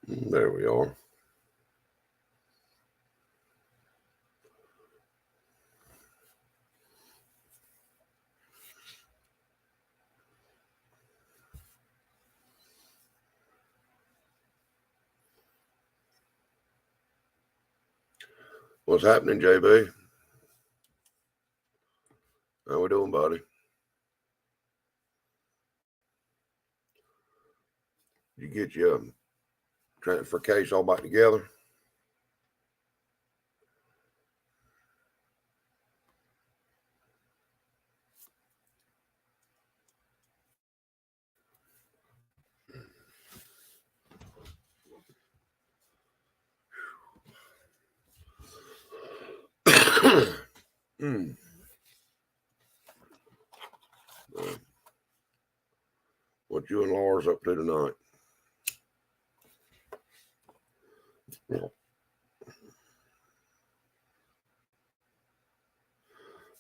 There we are. What's happening, JB? How we doing, buddy? You get your transfer case all back together? What you and Lars up to tonight?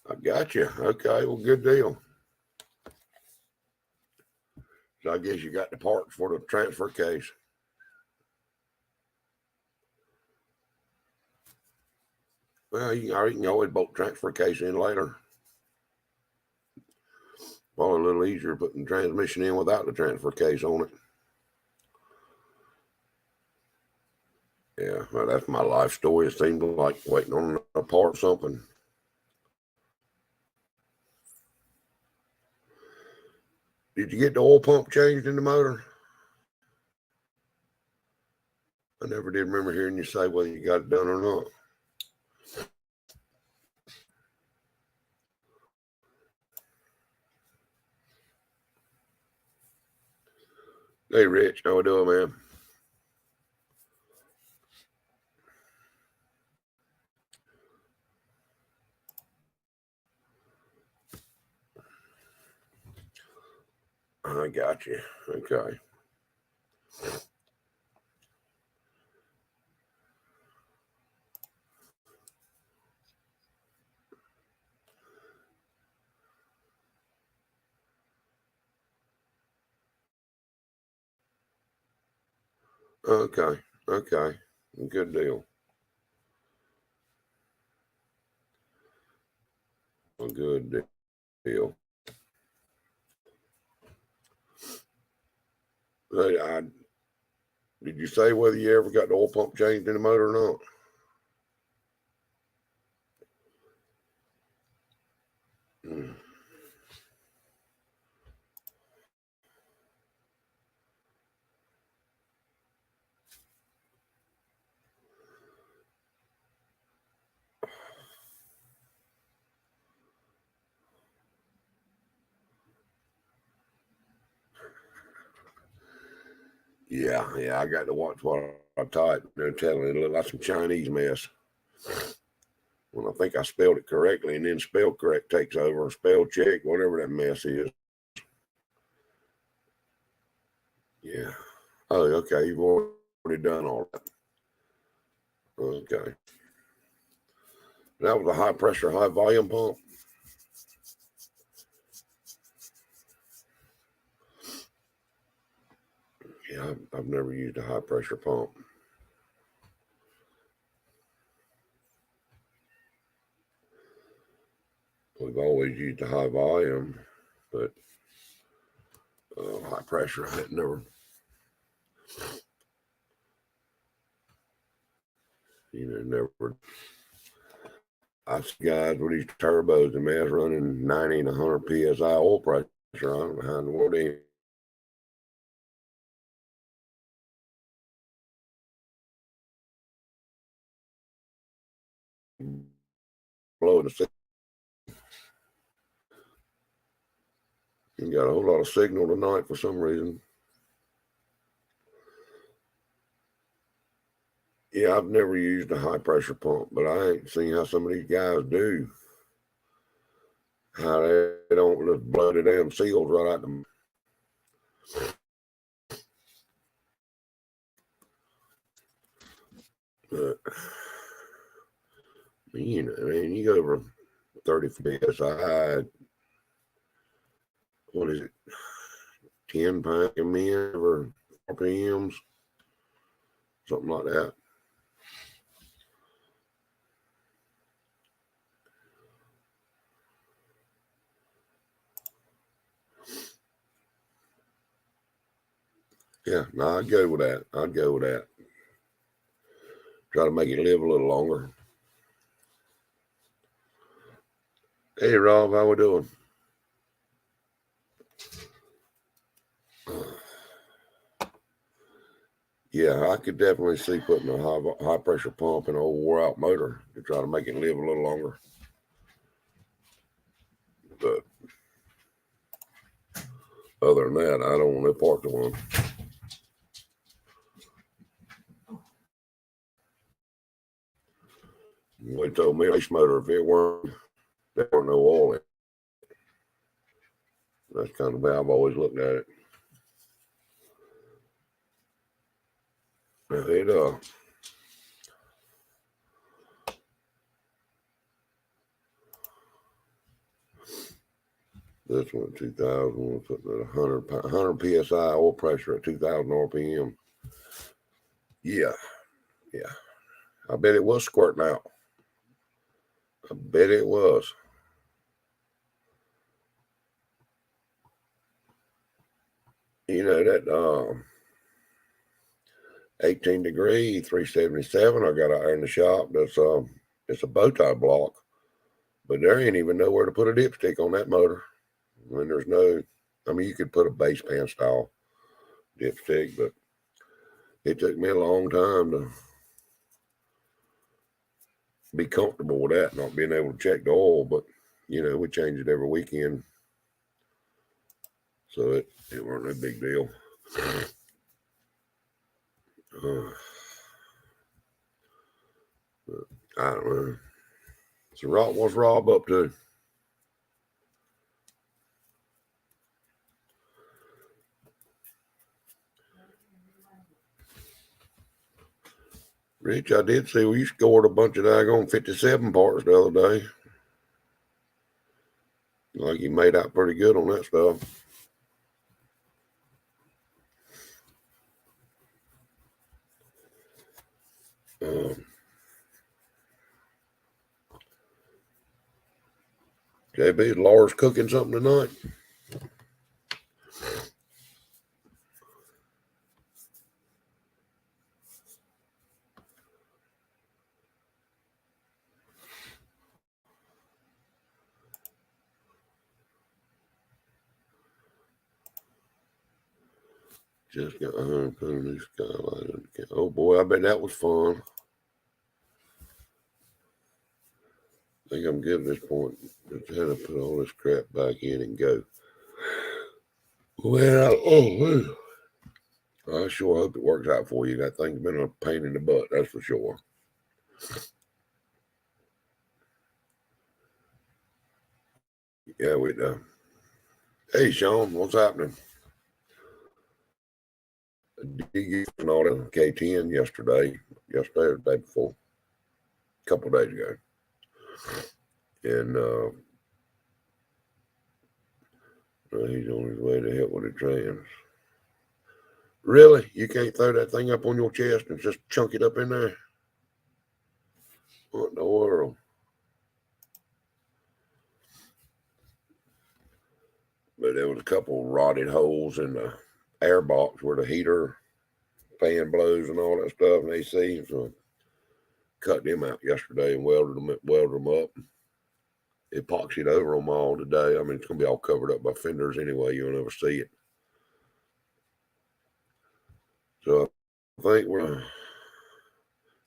I got you. Okay, well, good deal. So I guess you got the parts for the transfer case. Well, you can always bolt transfer case in later. Probably a little easier putting the transmission in without the transfer case on it. Yeah, well, that's my life story. It seemed like waiting on a part or something. Did you get the oil pump changed in the motor? I never did remember hearing you say whether you got it done or not. Hey, Rich, how we doing, man? I got you. Okay. Okay. Okay. Good deal. A good deal. Hey, did you say whether you ever got the oil pump changed in the motor or not? Yeah, I got to watch what I type. They're telling it look like some Chinese mess. When I think I spelled it correctly, and then spell correct takes over, or spell check, whatever that mess is. Yeah. Oh, okay. You've already done all that. Okay. That was a high pressure, high volume pump. Yeah, I've never used a high pressure pump. We've always used a high volume, but high pressure, I had never. Never. I see guys with these turbos, and man's running 90 and 100 psi oil pressure. I don't know how in the world they blow the signal. You got a whole lot of signal tonight for some reason. Yeah, I've never used a high pressure pump, but I ain't seen how some of these guys do. How they don't just blow the damn seals right out the. But, you go over 30 psi. What is it? 10 pound men or RPMs. something like that. Yeah, no, I'd go with that. I'd go with that. Try to make it live a little longer. Hey, Rob, how we doing? Yeah, I could definitely see putting a high pressure pump in an old wore out motor to try to make it live a little longer. But other than that, I don't want to part to one. They told me race motor, if there weren't no oil in it. That's kind of how I've always looked at it. This one 2000, we're putting at 100 psi oil pressure at 2000 RPM. Yeah. I bet it was squirting out. I bet it was. You know that 18 degree 377 I got out there in the shop. That's it's a bow tie block, but there ain't even nowhere to put a dipstick on that motor. When there's no, I mean, you could put a base pan style dipstick, but it took me a long time to be comfortable with that, not being able to check the oil. But you know, we change it every weekend, so it weren't a big deal. I don't know. So Rob, what's Rob up to? Rich, I did see you scored a bunch of daggone 57 parts the other day. Like you made out pretty good on that stuff. JB, Laura's cooking something tonight. Just got 100 put a new skylight on the. Oh boy, I bet that was fun. I think I'm good at this point. Just had to put all this crap back in and go. Well, I sure hope it works out for you. That thing's been a pain in the butt, that's for sure. Yeah, we do. Hey, Sean, what's happening? Did you get an order K10 yesterday or the day before? A couple of days ago. And he's on his way to help with the trans. Really? You can't throw that thing up on your chest and just chunk it up in there? What in the world? But there was a couple rotted holes in the air box where the heater fan blows and all that stuff and AC. So cut them out yesterday and welded them up. Epoxied over them all today. I mean, it's gonna be all covered up by fenders anyway. You'll never see it. So I think we're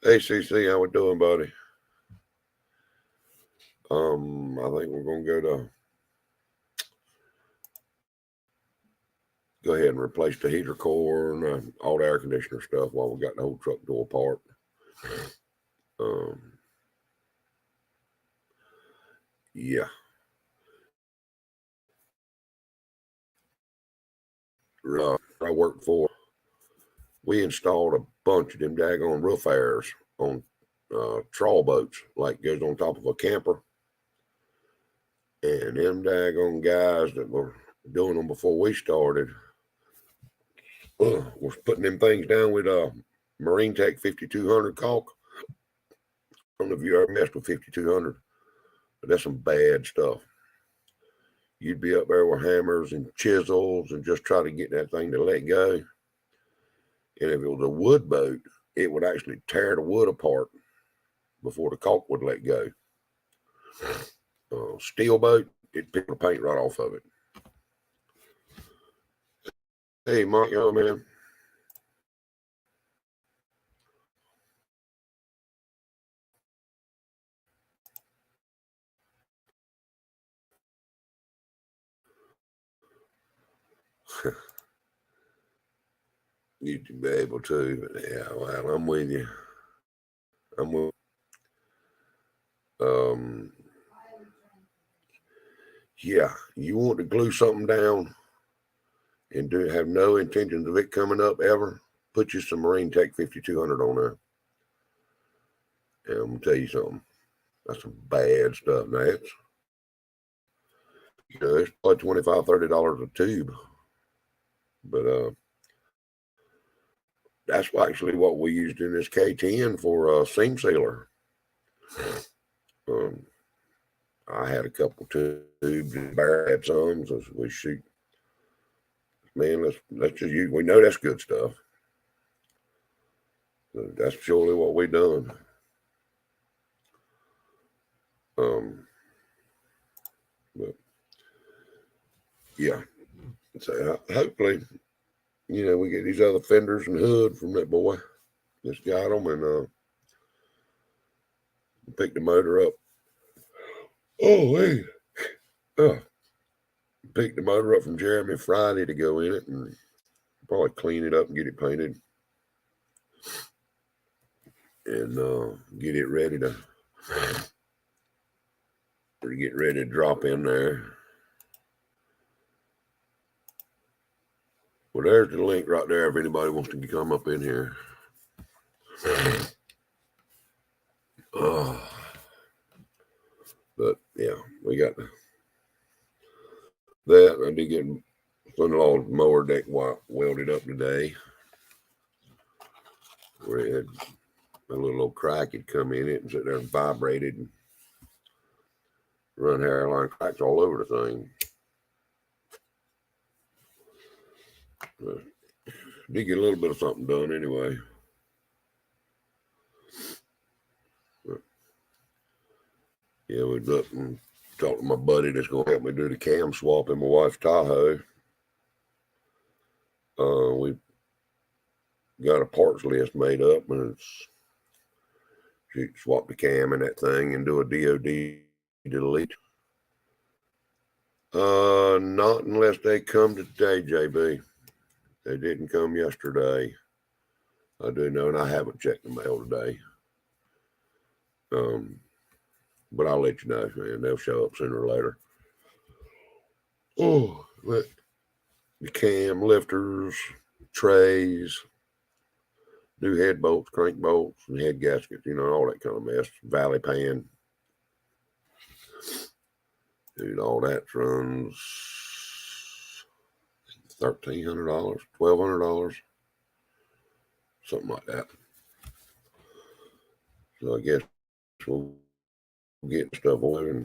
ACC. How we doing, buddy? I think we're gonna go ahead and replace the heater core and all the air conditioner stuff while we got the whole truck door apart. Yeah. I worked for. We installed a bunch of them daggone roof airs on trawl boats, like goes on top of a camper. And them daggone guys that were doing them before we started was putting them things down with Marine Tech 5200 caulk. I don't know if you ever messed with 5200, but that's some bad stuff. You'd be up there with hammers and chisels and just try to get that thing to let go. And if it was a wood boat, it would actually tear the wood apart before the caulk would let go. Steel boat, it'd pick the paint right off of it. Hey, Mark, young man. You'd be able to, but yeah, well, I'm with you. Yeah, you want to glue something down and have no intentions of it coming up ever, put you some Marine Tech 5200 on there. And I'm gonna tell you something. That's some bad stuff. Now it's probably $25, $30 a tube. But that's actually what we used in this K10 for a seam sealer. I had a couple tubes, and Bear had some, so we shoot. Man, let's just use. We know that's good stuff. So that's surely what we done. But yeah, so hopefully, we get these other fenders and hood from that boy. Just got them and pick the motor up. Oh, hey. Pick the motor up from Jeremy Friday to go in it and probably clean it up and get it painted. And get it ready to drop in there. Well, there's the link right there if anybody wants to come up in here. But yeah, we got that. I did get son-in-law's mower deck welded up today. Where it had a little crack had come in it and sit there and vibrated and run hairline cracks all over the thing. Did get a little bit of something done anyway. Yeah, we looked and talked to my buddy that's going to help me do the cam swap in my wife's Tahoe. We got a parts list made up, and she swap the cam in that thing and do a DOD delete. Not unless they come today, JB. They didn't come yesterday. I do know, and I haven't checked the mail today. But I'll let you know, man. They'll show up sooner or later. Oh, but the cam lifters, trays, new head bolts, crank bolts, and head gaskets, all that kind of mess. Valley pan. Dude, all that runs $1,300, $1,200, something like that. So I guess we'll get stuff ordered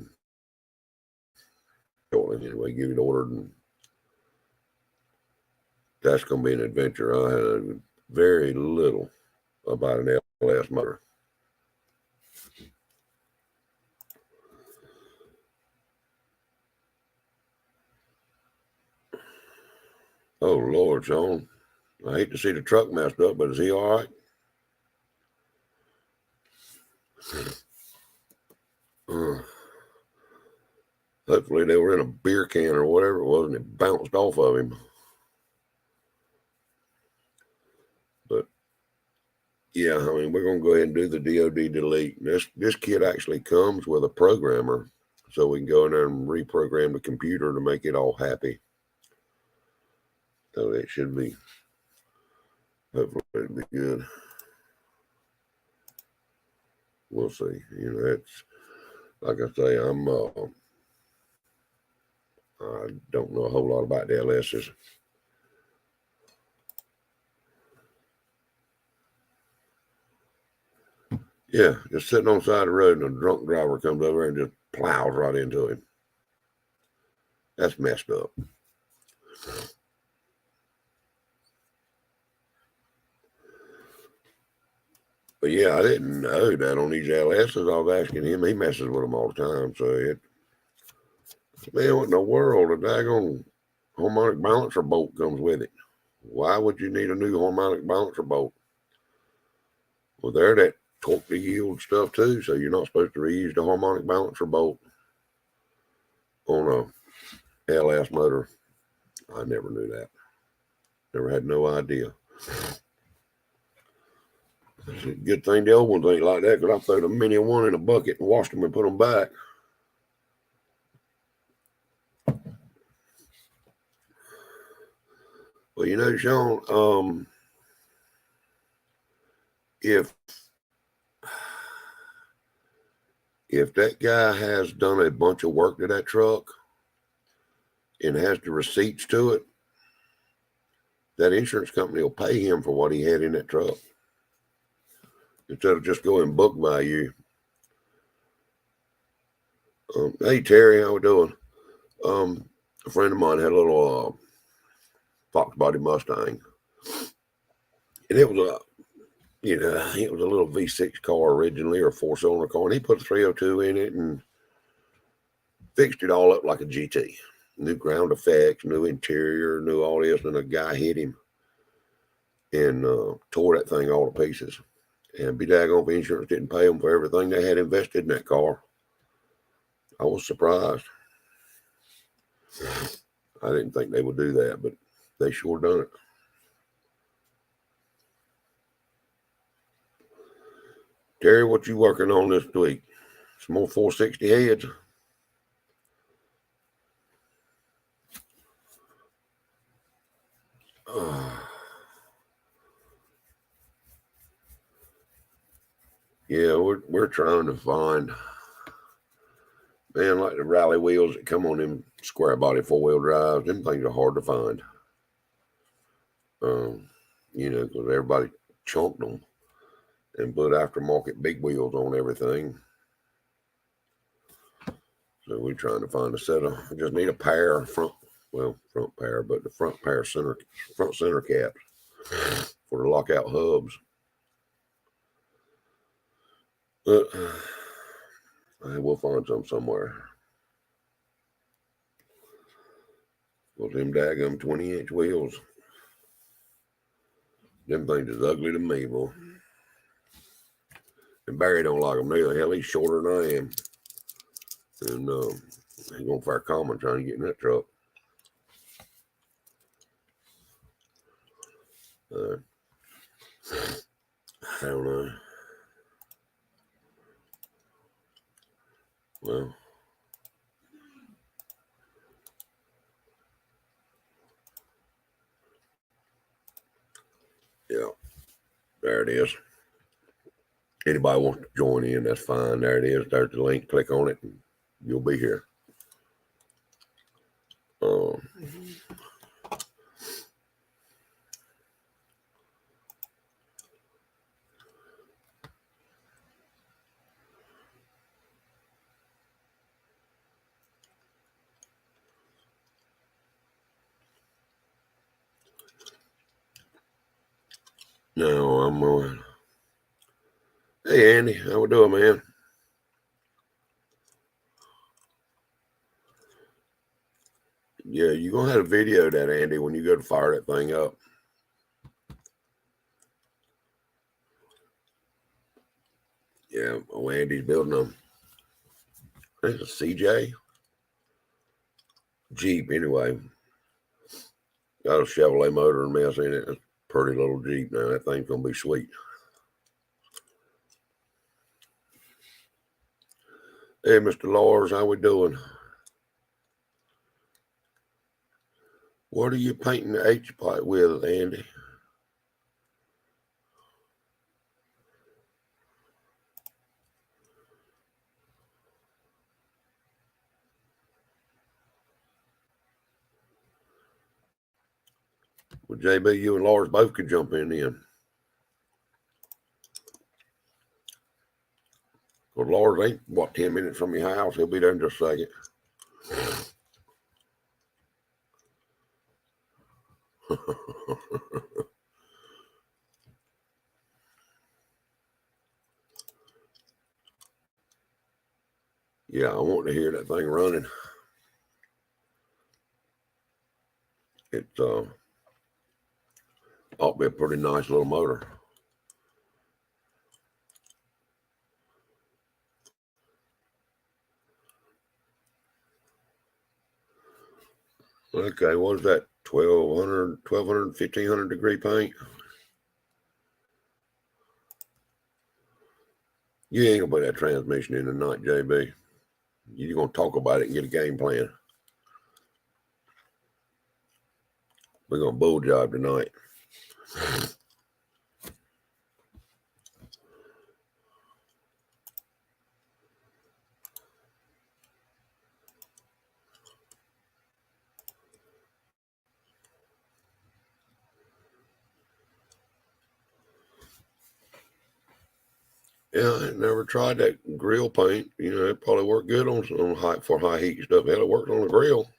and anyway, get it ordered, and that's going to be an adventure. I had very little about an LS motor. Oh, Lord, Sean. I hate to see the truck messed up, but is he all right? Hopefully they were in a beer can or whatever it was, and it bounced off of him. But yeah, I mean, we're going to go ahead and do the DOD delete. This kit actually comes with a programmer, so we can go in there and reprogram the computer to make it all happy. So it should be, hopefully it'll be good. We'll see. It's like I say, I don't know a whole lot about the LSs. Yeah, just sitting on the side of the road and a drunk driver comes over and just plows right into him. That's messed up. But yeah, I didn't know that on these LSs. I was asking him. He messes with them all the time. So man, what in the world? A daggone harmonic balancer bolt comes with it. Why would you need a new harmonic balancer bolt? Well, they're that torque to yield stuff too. So you're not supposed to reuse the harmonic balancer bolt on a LS motor. I never knew that. Never had no idea. It's a good thing the old ones ain't like that, because I threw the mini one in a bucket and washed them and put them back. Well, you know, Sean, if that guy has done a bunch of work to that truck and has the receipts to it, that insurance company will pay him for what he had in that truck instead of just going book value. Hey Terry, how we doing? A friend of mine had a little Fox body Mustang, and it was it was a little V6 car originally, or a 4-cylinder car, and he put a 302 in it and fixed it all up like a GT. New ground effects, new interior, new all this, and a guy hit him and tore that thing all to pieces. And be daggone if insurance didn't pay them for everything they had invested in that car. I was surprised. I didn't think they would do that, but they sure done it. Terry, what you working on this week? Some more 460 heads? Yeah, we're trying to find, man, like the rally wheels that come on them square body 4-wheel drives. Them things are hard to find. Because everybody chunked them and put aftermarket big wheels on everything. So we're trying to find a set of. We just need a pair front pair, but the front center caps for the lockout hubs. But we'll find some somewhere. Well, them daggum 20-inch wheels. Them things is ugly to me, boy. And Barry don't like them neither. Hell, he's shorter than I am. And he's going to fire common trying to get in that truck. I don't know. Well, yeah, there it is. Anybody wants to join in, that's fine. There it is. There's the link. Click on it, and you'll be here. No, I'm on. Hey, Andy, how we doing, man? Yeah, you're going to have a video of that, Andy, when you go to fire that thing up. Yeah, Andy's building them. It's a CJ Jeep, anyway. Got a Chevrolet motor and mess in it. It's a pretty little Jeep now. That thing's going to be sweet. Hey, Mr. Lars, how we doing? What are you painting the H-pipe with, Andy? Well, JB, you and Lars both could jump in then. Lord ain't, what, 10 minutes from your house. He'll be there in just a second. Yeah, I want to hear that thing running. It ought to be a pretty nice little motor. Okay, what is that? 1200, 1500 degree paint? You ain't gonna put that transmission in tonight, JB. You're gonna talk about it and get a game plan. We're gonna bull job tonight. Yeah, I never tried that grill paint. You know, it probably worked good on high heat stuff. Hell, it worked on the grill.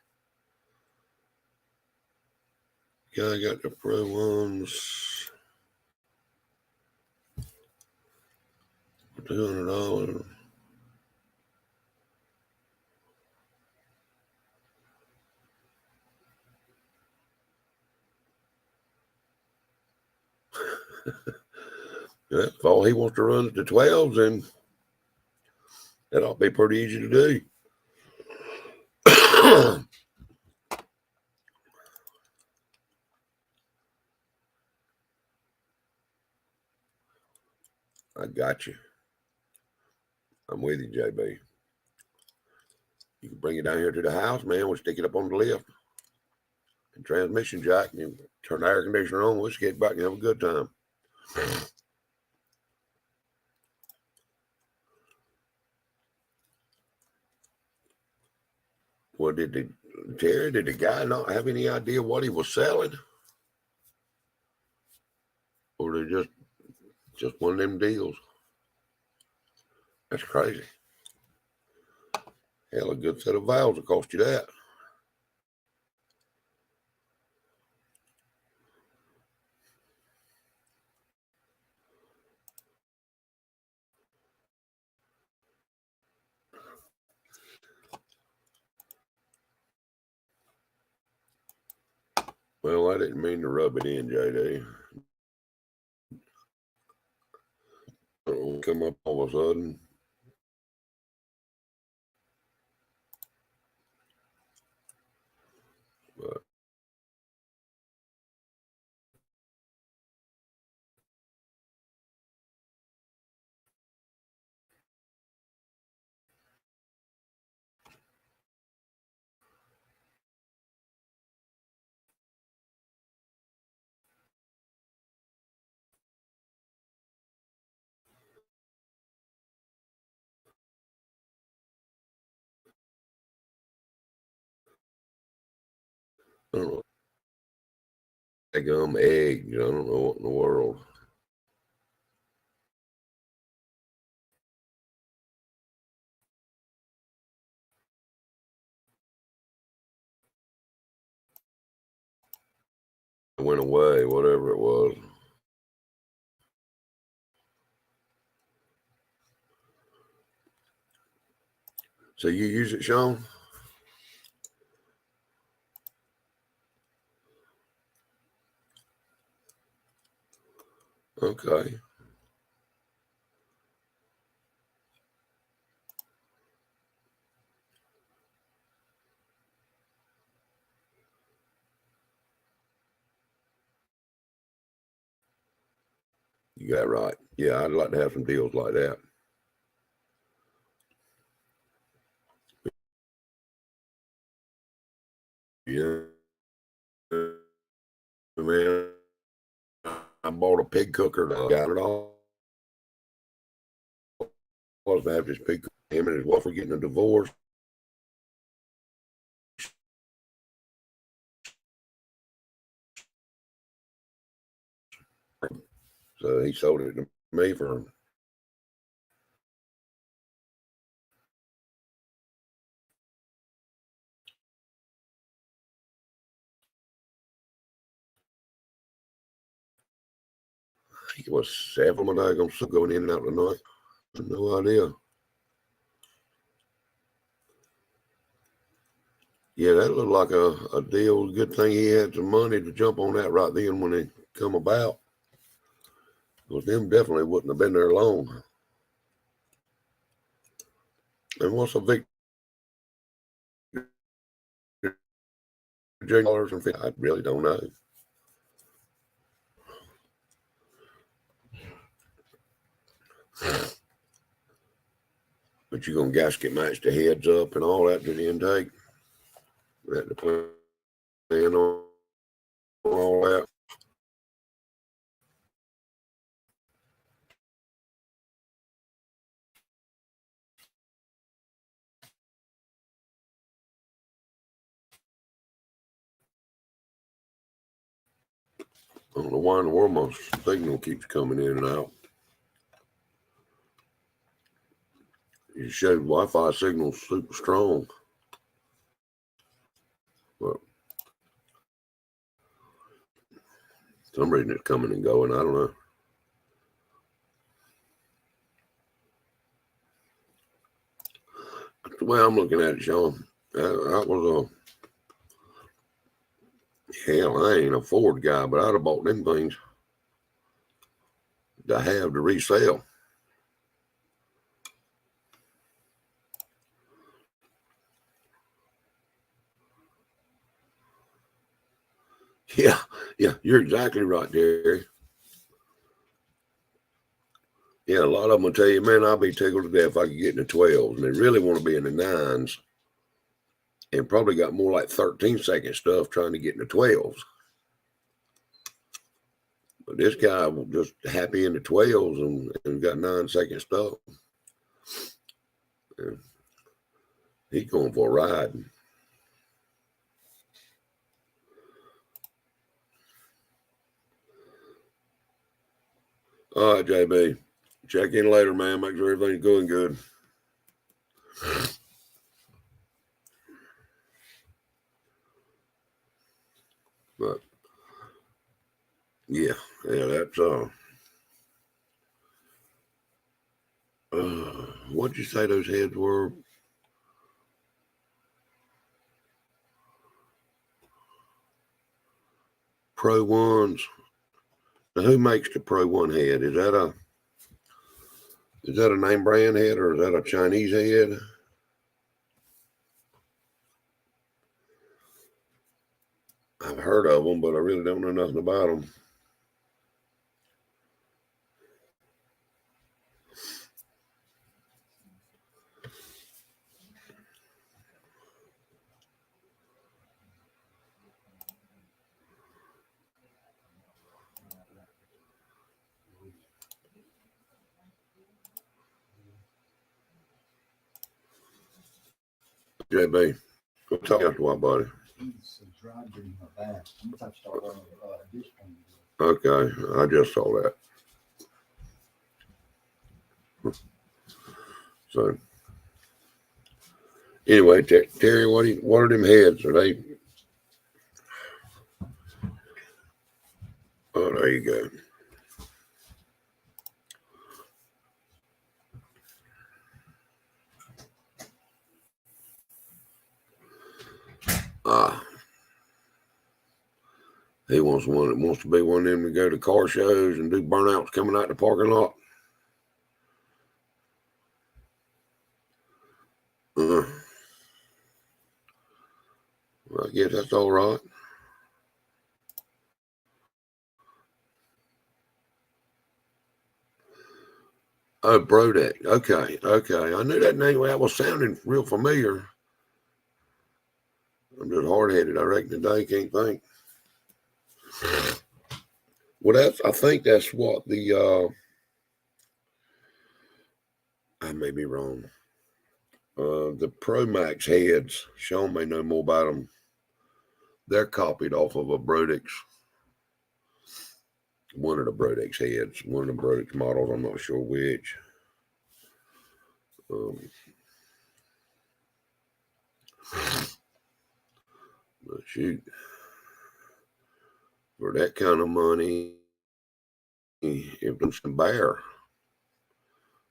Yeah, I got the pro ones. $200. Yeah, if all he wants to run is the 12s, then that ought to be pretty easy to do. I got you. I'm with you, JB. You can bring it down here to the house, man. We'll stick it up on the lift and transmission jack and turn the air conditioner on. We'll get back and have a good time. Well, did the guy not have any idea what he was selling? Or they just one of them deals? That's crazy. Hell, a good set of valves will cost you that. Well, I didn't mean to rub it in, JD. It'll come up all of a sudden. But I don't know. Eggs. I don't know what in the world. It went away, whatever it was. So you use it, Sean? Okay. You got it right. Yeah, I'd like to have some deals like that. Yeah, man. I bought a pig cooker. Got it all. Was to have this pig cooker. Him and his wife were getting a divorce. So he sold it to me for think it was 7 of my daggone stuff going in and out tonight. No idea. Yeah, that looked like a deal. Good thing he had some money to jump on that right then when it come about. Because them definitely wouldn't have been there long. And what's a Victor dollars and $50? I really don't know. But you're going to gasket match the heads up and all that to the intake. That depends on all that. I don't know why in the world my signal keeps coming in and out. You showed Wi-Fi signal super strong. But for some reason it's coming and going. I don't know. That's the way I'm looking at it, Sean. That was hell, I ain't a Ford guy, but I'd have bought them things to have to resell. Yeah, you're exactly right, Jerry. Yeah, a lot of them will tell you, man, I'll be tickled to death if I could get in the 12s. And they really want to be in the 9s and probably got more like 13-second stuff trying to get in the 12s. But this guy was just happy in the 12s and got 9-second stuff. And he's going for a ride. All right, JB. Check in later, man. Make sure everything's going good. But yeah, that's what'd you say those heads were? Pro ones. Now, who makes the Pro One head? Is that a name brand head or is that a Chinese head? I've heard of them, but I really don't know nothing about them. JB, go talk after a while, buddy. Okay, I just saw that. So, anyway, Terry, what are them heads? Are they? Oh, there you go. He wants to be one of them to go to car shows and do burnouts coming out the parking lot. Well, I guess that's all right. Oh, Brodeck. Okay. I knew that name. That was sounding real familiar. I'm just hard-headed, I reckon, today. Can't think. Well, I think that's what I may be wrong. The Pro Max heads, Sean may know more about them. They're copied off of a Brodex. One of the Brodex heads, one of the Brodex models. I'm not sure which. But shoot, for that kind of money, if there's some bear.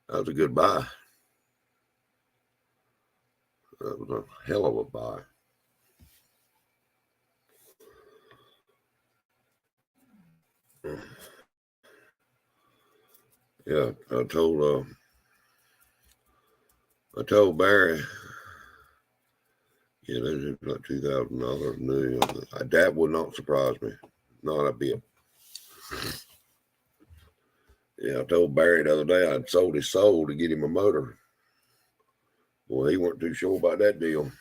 That was a good buy. That was a hell of a buy. Yeah, I told Barry, yeah, that's like $2,000 new. That would not surprise me, not a bit. Yeah, I told Barry the other day I'd sold his soul to get him a motor. Well, he weren't too sure about that deal.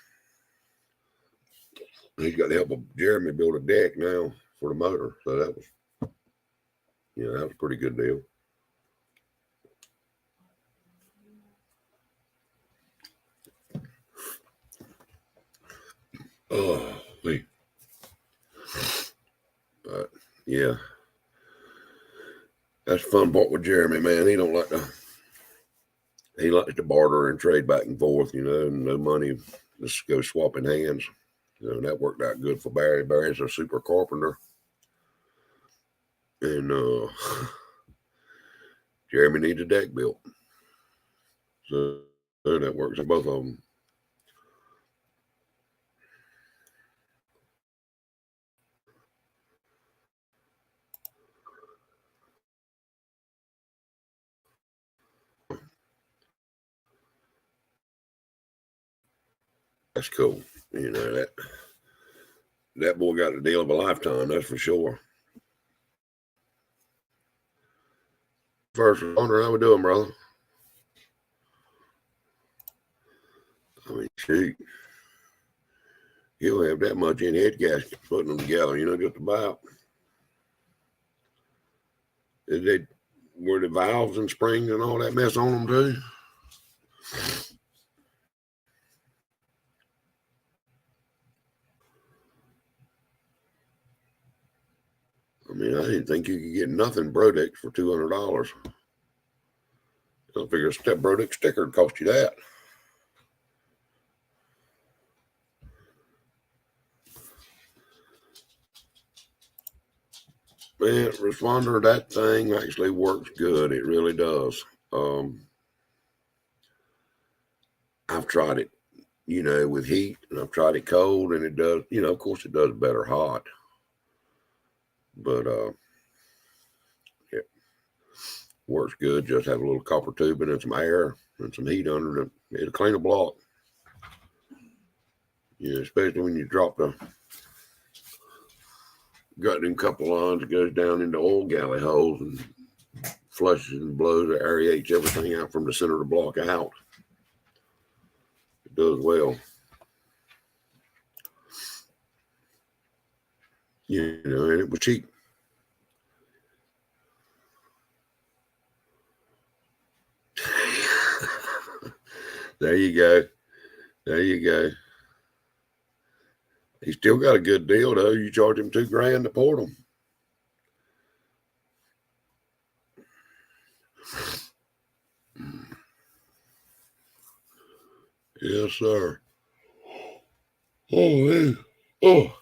He's got the help of Jeremy build a deck now for the motor, so that was, that was a pretty good deal. Oh, but yeah, that's the fun part with Jeremy, man. He likes to barter and trade back and forth, and no money, just go swapping hands. That worked out good for Barry. Barry's a super carpenter, and Jeremy needs a deck built, so that works for both of them. That's cool. That boy got a deal of a lifetime, that's for sure. First responder, how we doing, brother? I mean, shoot. You'll have that much in head gasket putting them together, just about. Were the valves and springs and all that mess on them too? I mean, I didn't think you could get nothing Brodex for $200. I figure a step Brodex sticker would cost you that. Man, responder, that thing actually works good. It really does. I've tried it, with heat, and I've tried it cold, and it does, of course it does better hot. But it works good. Just have a little copper tubing and some air and some heat under it. It'll clean a block. Especially when you drop got them couple lines that goes down into oil galley holes and flushes and blows or aerates everything out from the center of the block out. It does well. And it was cheap. There you go. He still got a good deal though. You charge him $2,000 to port them. Yes, sir. Oh, man. Oh.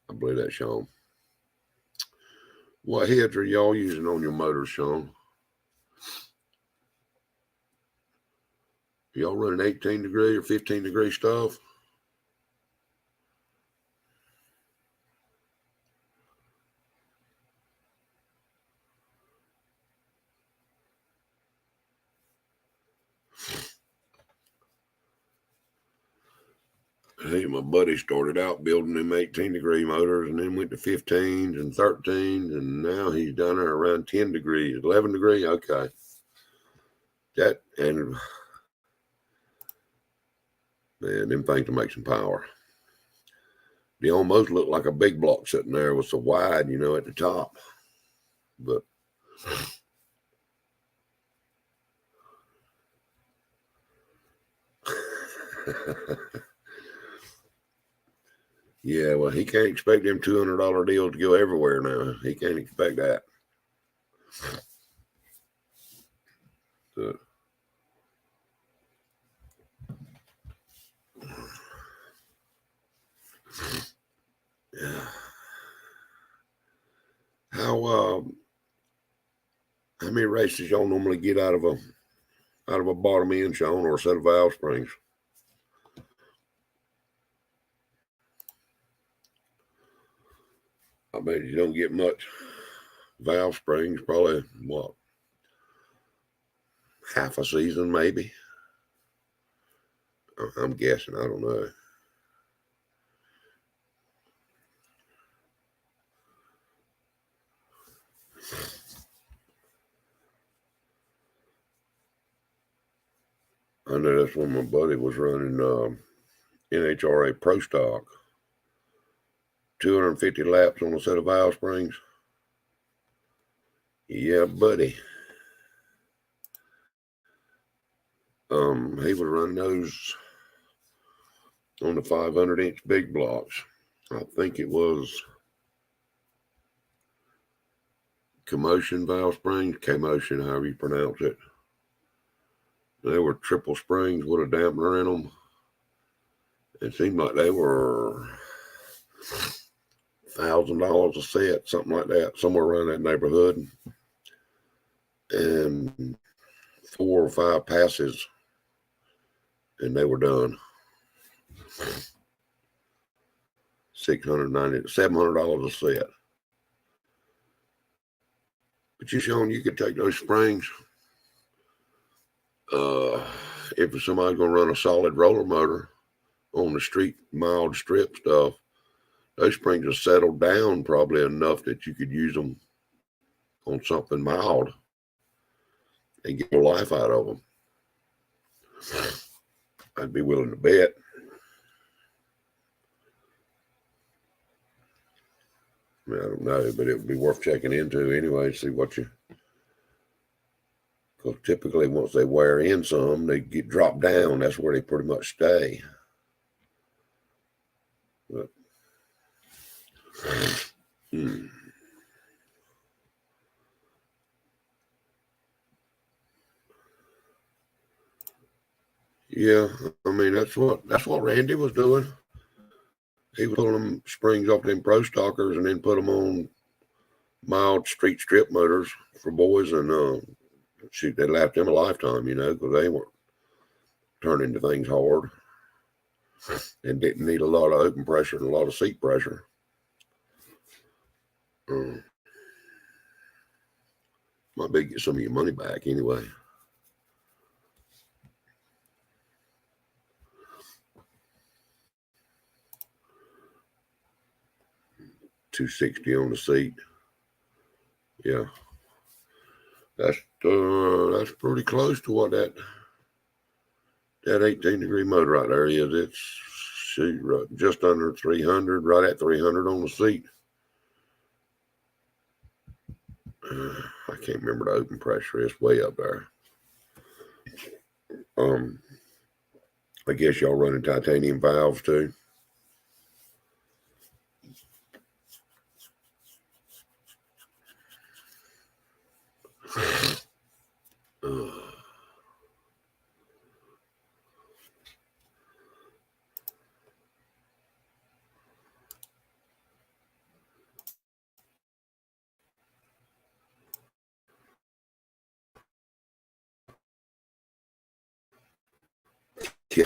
I believe that, Sean. What heads are y'all using on your motors, Sean? Y'all running 18 degree or 15 degree stuff? Hey, my buddy started out building them 18 degree motors and then went to 15s and 13s, and now he's down there around 10 degrees, 11 degree. Okay. Man, them things to make some power. They almost look like a big block sitting there with so wide, at the top. But yeah, well, he can't expect them $200 deals to go everywhere now. He can't expect that. So, How many races y'all normally get out of a bottom end, Sean, or a set of valve springs? I bet you don't get much valve springs, probably what, half a season maybe. I'm guessing, I don't know. I know that's when my buddy was running NHRA Pro Stock. 250 laps on a set of valve springs. Yeah, buddy. He was running those on the 500-inch big blocks. I think it was Commotion valve springs, K-Motion, however you pronounce it. They were triple springs with a dampener in them. It seemed like they were $1,000 a set, something like that, somewhere around that neighborhood. And 4 or 5 passes, and they were done. $700 a set. But Sean, you could take those springs. If somebody's going to run a solid roller motor on the street, mild strip stuff, those springs will settle down probably enough that you could use them on something mild and get more life out of them. I'd be willing to bet. I don't know, but it would be worth checking into anyway, see what you... Because typically once they wear in some, they get dropped down. That's where they pretty much stay. But, yeah, I mean that's what Randy was doing. He was pulling them springs off them Pro Stockers and then put them on mild street strip motors for boys, and shoot, they last them a lifetime, because they weren't turning to things hard and didn't need a lot of open pressure and a lot of seat pressure. Might be get some of your money back anyway. $260 on the seat. Yeah, that's pretty close to what that 18-degree motor right there is. It's just under 300, right at 300 on the seat. I can't remember the open pressure. It's way up there. I guess y'all running titanium valves too. Yeah,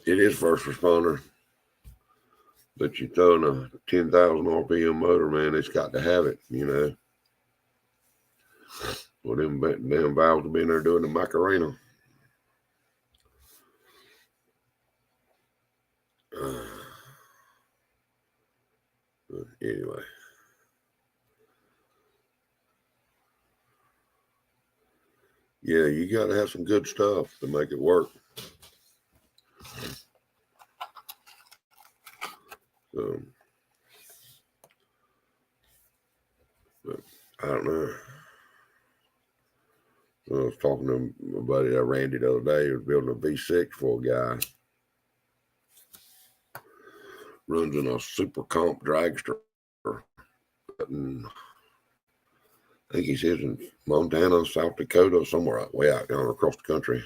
it is first responder, but you're throwing a 10,000 RPM motor, man. It's got to have it, Well, them damn valves will be in there doing the Macarena. Anyway. Yeah, you got to have some good stuff to make it work. But I don't know. I was talking to my buddy Randy the other day. He was building a V6 for a guy. Runs in a super comp dragster. And I think he says in Montana, South Dakota, somewhere way out down across the country.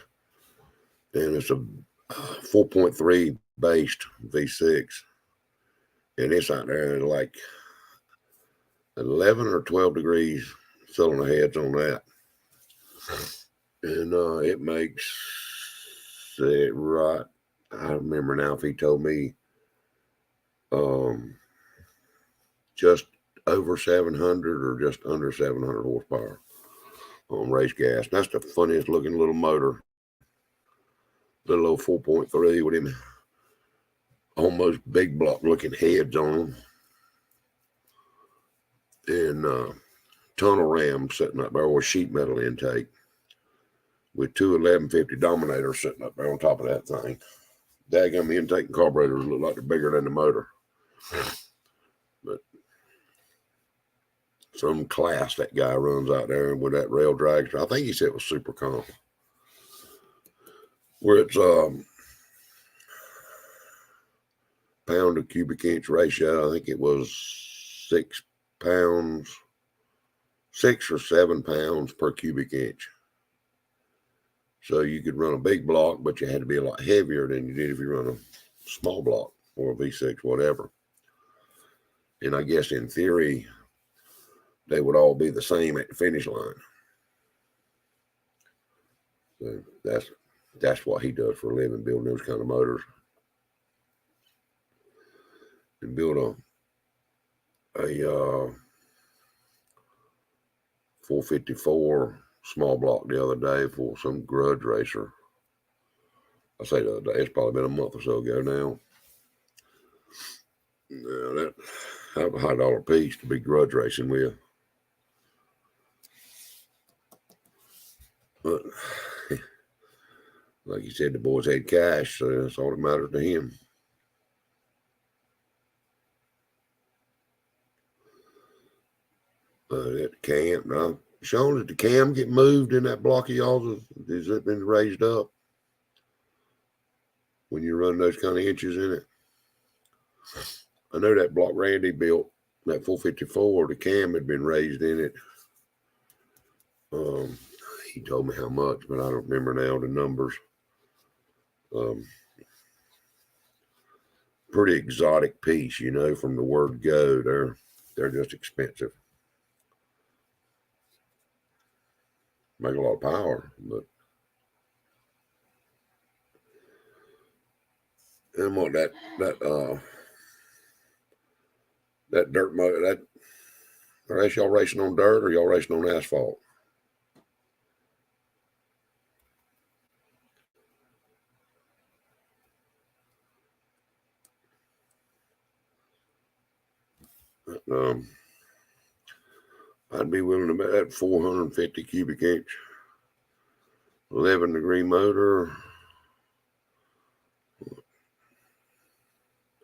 And it's a 4.3 based V6. and it's out there like 11 or 12 degrees cylinder heads on that. And it makes it right. I remember now if he told me just over 700 or just under 700 horsepower on race gas. That's the funniest looking little motor. Little old 4.3 with him almost big block looking heads on them. And tunnel rams sitting up there with sheet metal intake with two 1150 Dominators sitting up there on top of that thing. Daggum intake and carburetors look like they're bigger than the motor. But some class that guy runs out there with that rail dragster. I think he said it was Super Comp. Where it's pound to cubic inch ratio. I think it was 6 pounds, 6 or 7 pounds per cubic inch. So you could run a big block, but you had to be a lot heavier than you did if you run a small block or a V6, whatever. And I guess in theory, they would all be the same at the finish line. So that's what he does for a living, building those kind of motors. And build a 454 small block the other day for some grudge racer. I say the other day, it's probably been a month or so ago now. That a $100 piece to be grudge racing with. But like you said, the boys had cash, so that's all that matters to him. That cam, now, Sean, did the cam get moved in that block of y'all's? Has it been raised up when you run those kind of inches in it? I know that block Randy built, that 454, the cam had been raised in it. He told me how much, but I don't remember now the numbers. Pretty exotic piece, you know, from the word go. They're just expensive. Make a lot of power, but and what that dirt motor, are y'all racing on dirt or y'all racing on asphalt? I'd be willing to bet that 450 cubic inch, 11 degree motor,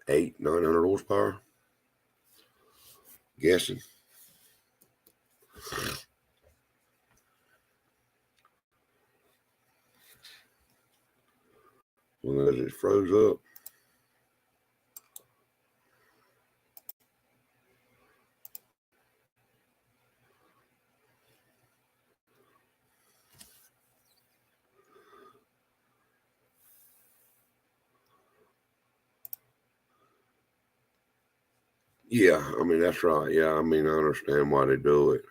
900 horsepower. Guessing. Well, as it froze up. Yeah, I mean, that's right. Yeah, I mean, I understand why they do it.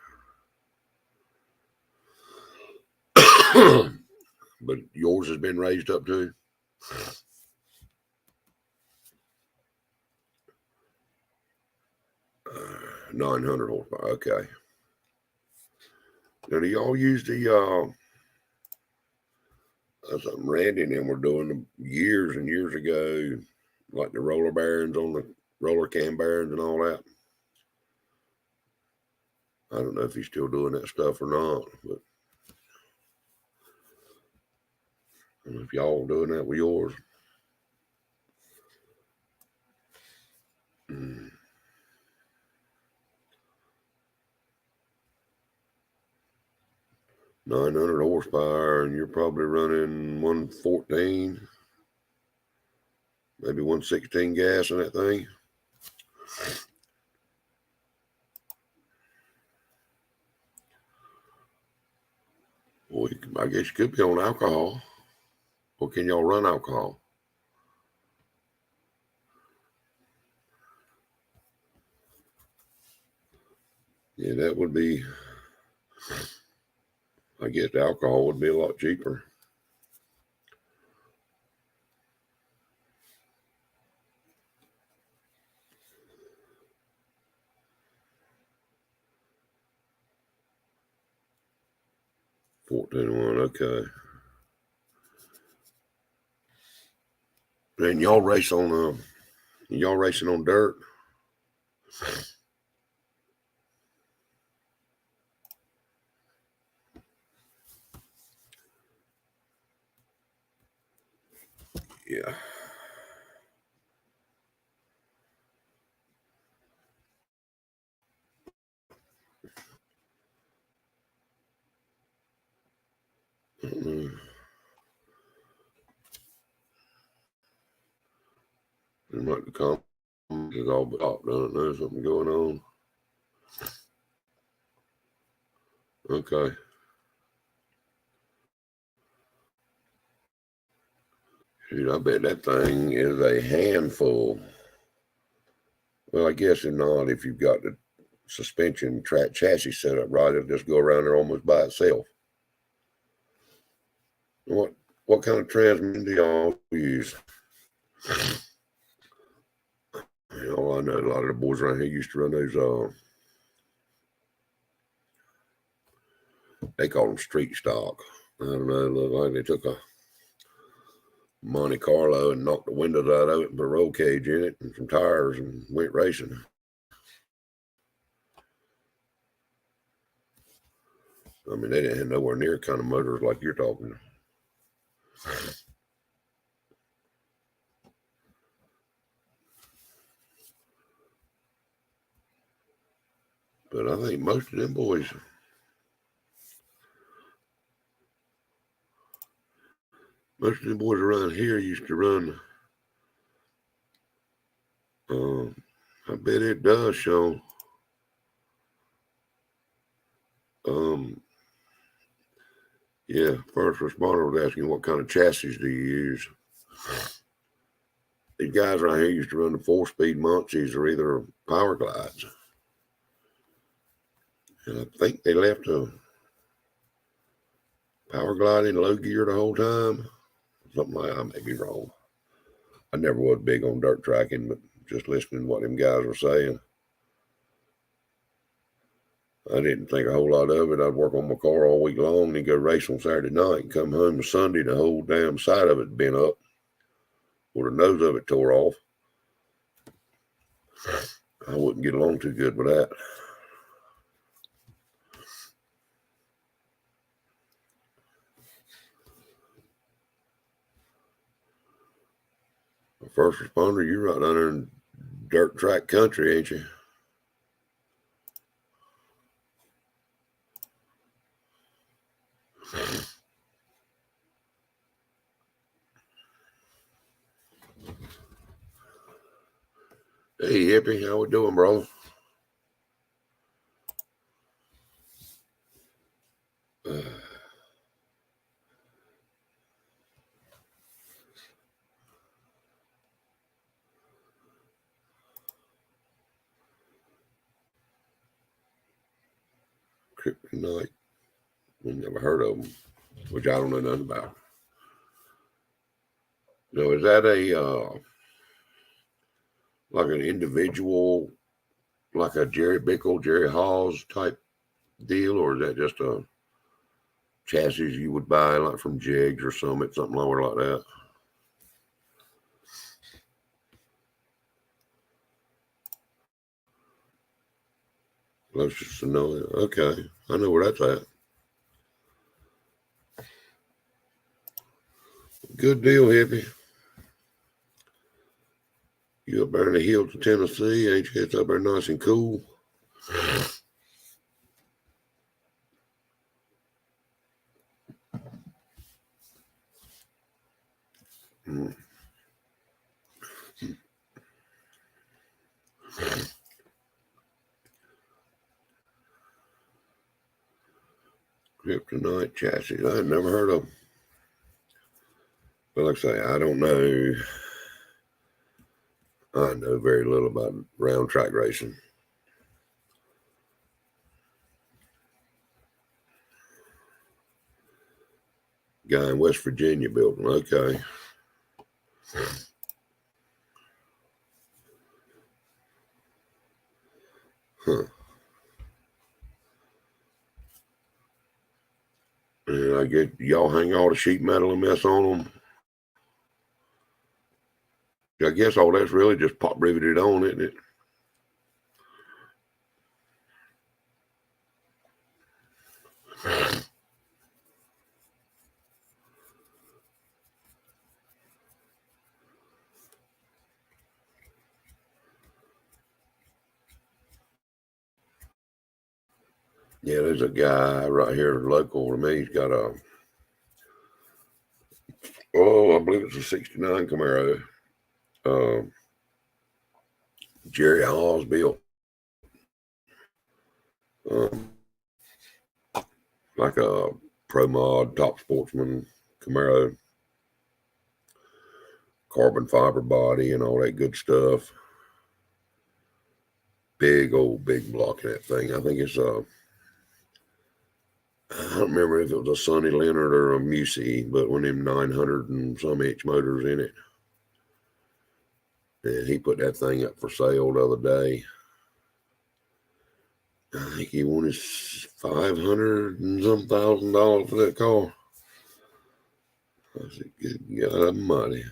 But yours has been raised up too? 900 horsepower. Okay. Now, do y'all use the something Randy and them were doing years and years ago, like the roller bearings on the roller cam bearings and all that? I don't know if he's still doing that stuff or not, but I don't know if y'all doing that with yours. 900 horsepower, and you're probably running 114, maybe 116 gas in that thing. Well, I guess you could be on alcohol. Or can y'all run alcohol? Yeah, that would be, I guess the alcohol would be a lot cheaper. $14.1, okay. And y'all racing on dirt? Yeah. It might become is all but up, doesn't there? Something going on. Okay. Dude, I bet that thing is a handful. Well, I guess not if you've got the suspension track chassis set up right. It'll just go around there almost by itself. What kind of transmission do y'all use? You know, I know a lot of the boys around here used to run those. They call them street stock. I don't know. Look like they took a Monte Carlo and knocked the windows out of it and put a roll cage in it and some tires and went racing. I mean, they didn't have nowhere near kind of motors like you're talking. But I think most of them boys around here used to run. I bet it does, Sean. Yeah, first responder was asking what kind of chassis do you use? These guys right here used to run the 4-speed Muncies or either Power Glides. And I think they left a Power Glide in low gear the whole time. Something like that. I may be wrong. I never was big on dirt tracking, but just listening to what them guys were saying, I didn't think a whole lot of it. I'd work on my car all week long and then go race on Saturday night and come home on Sunday. The whole damn side of it bent up or the nose of it tore off. I wouldn't get along too good with that. First responder, you're right down there in dirt track country, ain't you? Hey, hippie, how we doing, bro? Kryptonite. We never heard of them, which I don't know nothing about. So is that a like an individual, like a Jerry Bickle, Jerry Hawes type deal, or is that just a chassis you would buy like from Jigs or Summit, something like that? Closest to know it. Okay, I know where that's at. Good deal, hippie. You up there in the hills of Tennessee, ain't you? It's up there nice and cool. Kryptonite chassis. I had never heard of them. But like I say, I don't know. I know very little about round track racing. Guy in West Virginia built one. Okay. Huh. And I get y'all hang all the sheet metal and mess on them. I guess all that's really just pop riveted on, isn't it? Yeah, there's a guy right here local to me. He's got a, I believe it's a 69 Camaro. Jerry Hawes built. Like a Pro Mod Top Sportsman Camaro, carbon fiber body and all that good stuff. Big block in that thing. I think it's I don't remember if it was a Sonny Leonard or a Musi, but one of them 900 and some inch motors in it. And he put that thing up for sale the other day. I think he wanted $500 and some $1,000 for that car. I said, good God Almighty.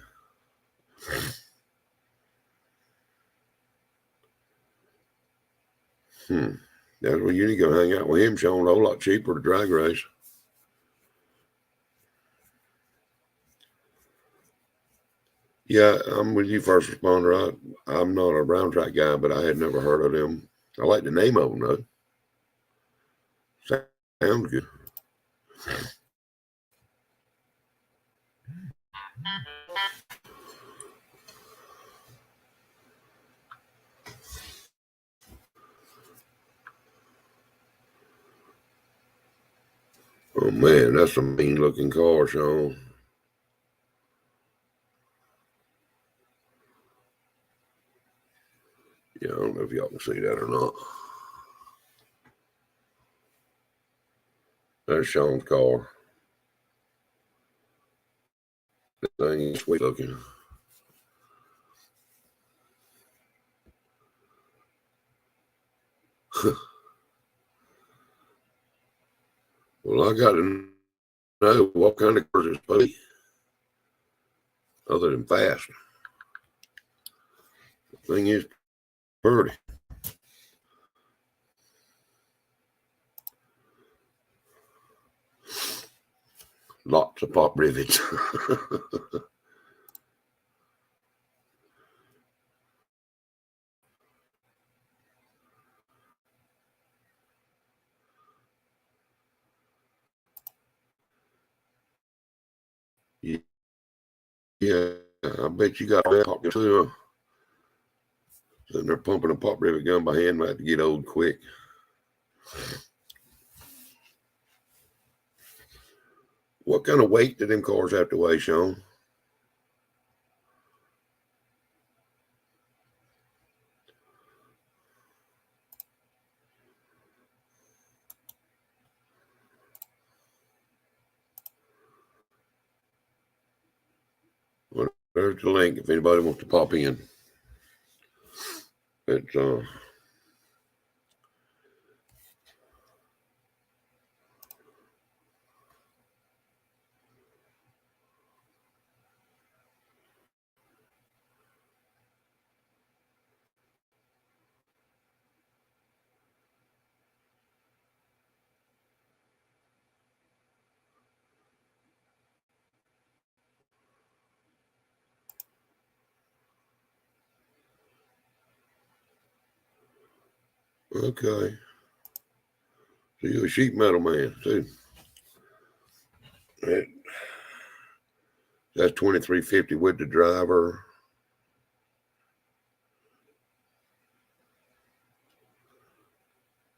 That's where you need to go hang out with him, Sean. A whole lot cheaper to drag race. Yeah, I'm with you, first responder. I'm not a brown track guy, but I had never heard of them. I like the name of them, though. Sounds good. Oh, man, that's a mean-looking car, Sean. Yeah, I don't know if y'all can see that or not. There's Sean's car. That thing is sweet looking. Well, I got to know what kind of cars it's supposed to be, other than fast. The thing is pretty. Lots of pop rivets. Yeah, I bet you got that pop too. Sitting there pumping a pop rivet gun by hand might have to get old quick. What kind of weight do them cars have to weigh, Sean? Well, there's the link if anybody wants to pop in. It's okay. So you're a sheet metal man too. That's 2350 with the driver.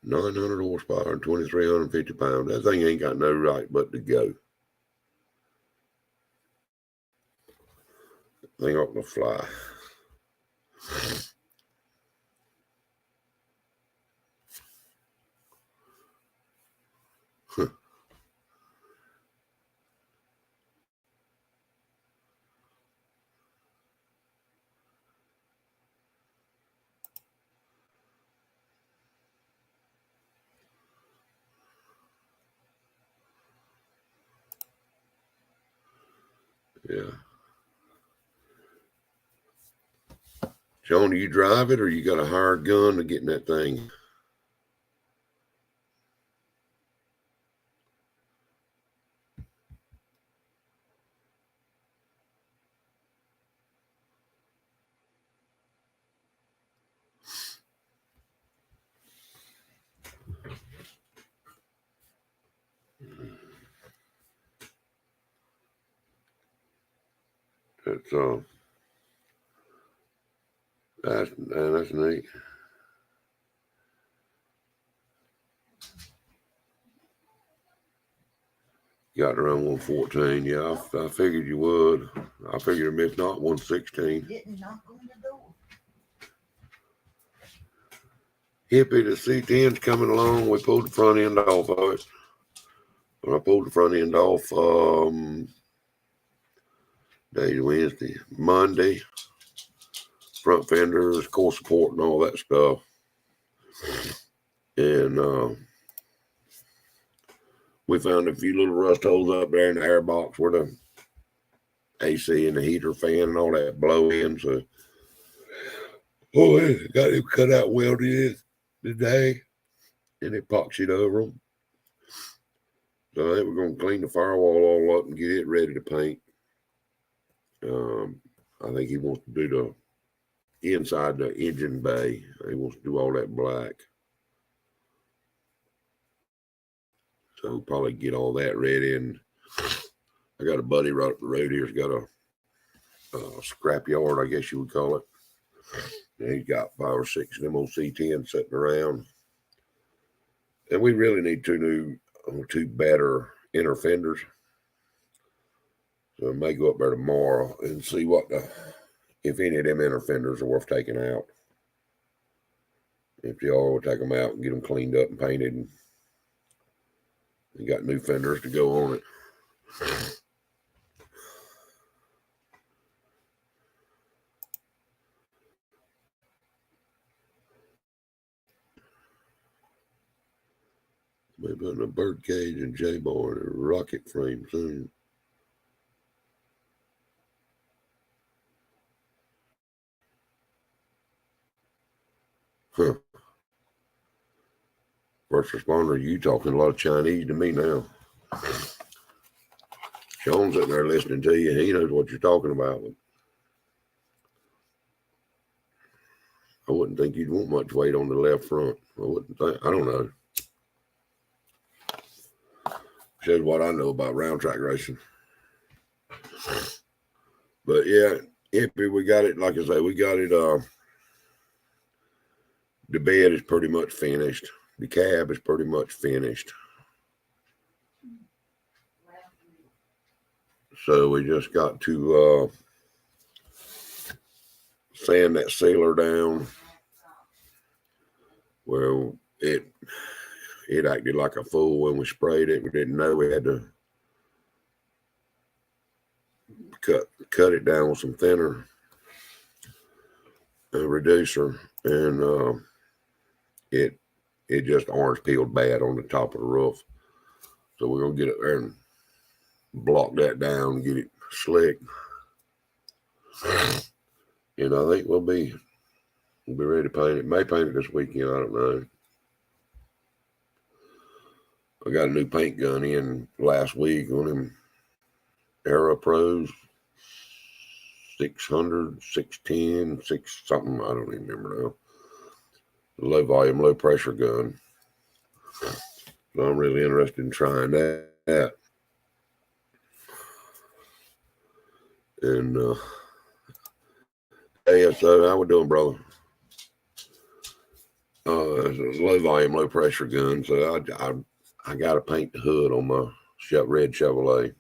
$900 horsepower and 2,350 pounds. That thing ain't got no right but to go. That thing ought to fly. Yeah. Sean, do you drive it or you got a hired gun to get in that thing? That's neat. Got around 114. Yeah, I figured you would. I figured if not 116. Didn't knock on the door. Hippie, the C10's coming along. We pulled the front end off of it. When I pulled the front end off day Wednesday, Monday, front fenders, core support, and all that stuff. And we found a few little rust holes up there in the air box where the AC and the heater fan and all that blow in. So, it got him cut out welded today, and epoxied over them. So I think we're going to clean the firewall all up and get it ready to paint. I think he wants to do the inside the engine bay. He wants to do all that black. So we'll probably get all that ready. And I got a buddy right up the road here who's got a scrap yard, I guess you would call it. And he's got 5 or 6 of them old C10 sitting around. And we really need two better inner fenders. So I may go up there tomorrow and see if any of them inner fenders are worth taking out. If they are, we'll take them out and get them cleaned up and painted. And got new fenders to go on it. Maybe putting a bird cage and J-bar and a rocket frame soon. Huh. First responder, you talking a lot of Chinese to me now. Sean's sitting there listening to you. He knows what you're talking about. I wouldn't think you'd want much weight on the left front. I don't know. Shows what I know about round track racing. But yeah, we got it. Like I say, we got it. The bed is pretty much finished. The cab is pretty much finished. So we just got to sand that sealer down. Well, it acted like a fool when we sprayed it. We didn't know we had to cut it down with some thinner and reducer, and it just orange peeled bad on the top of the roof. So we're gonna get it there and block that down, get it slick, and I think we'll be ready to paint it. May paint it this weekend. I don't know. I got a new paint gun in last week on them Aero Pros 600, 610, 6 something. I don't even remember now. Low volume, low pressure gun. So I'm really interested in trying that. And hey, so how we doing, brother? It's a low volume, low pressure gun. So I got to paint the hood on my red Chevrolet.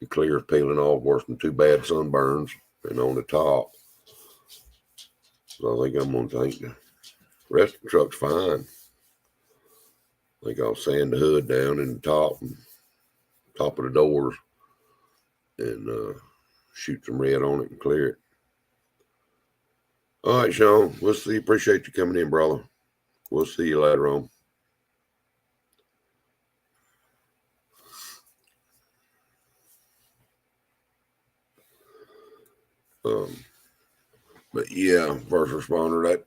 The clear is peeling off worse than 2 bad sunburns, and on the top. So I think I'm going to paint the rest of the truck's fine. I think I'll sand the hood down in the top of the doors and shoot some red on it and clear it. All right, Sean, we'll see. Appreciate you coming in, brother. We'll see you later on. But yeah, first responder, that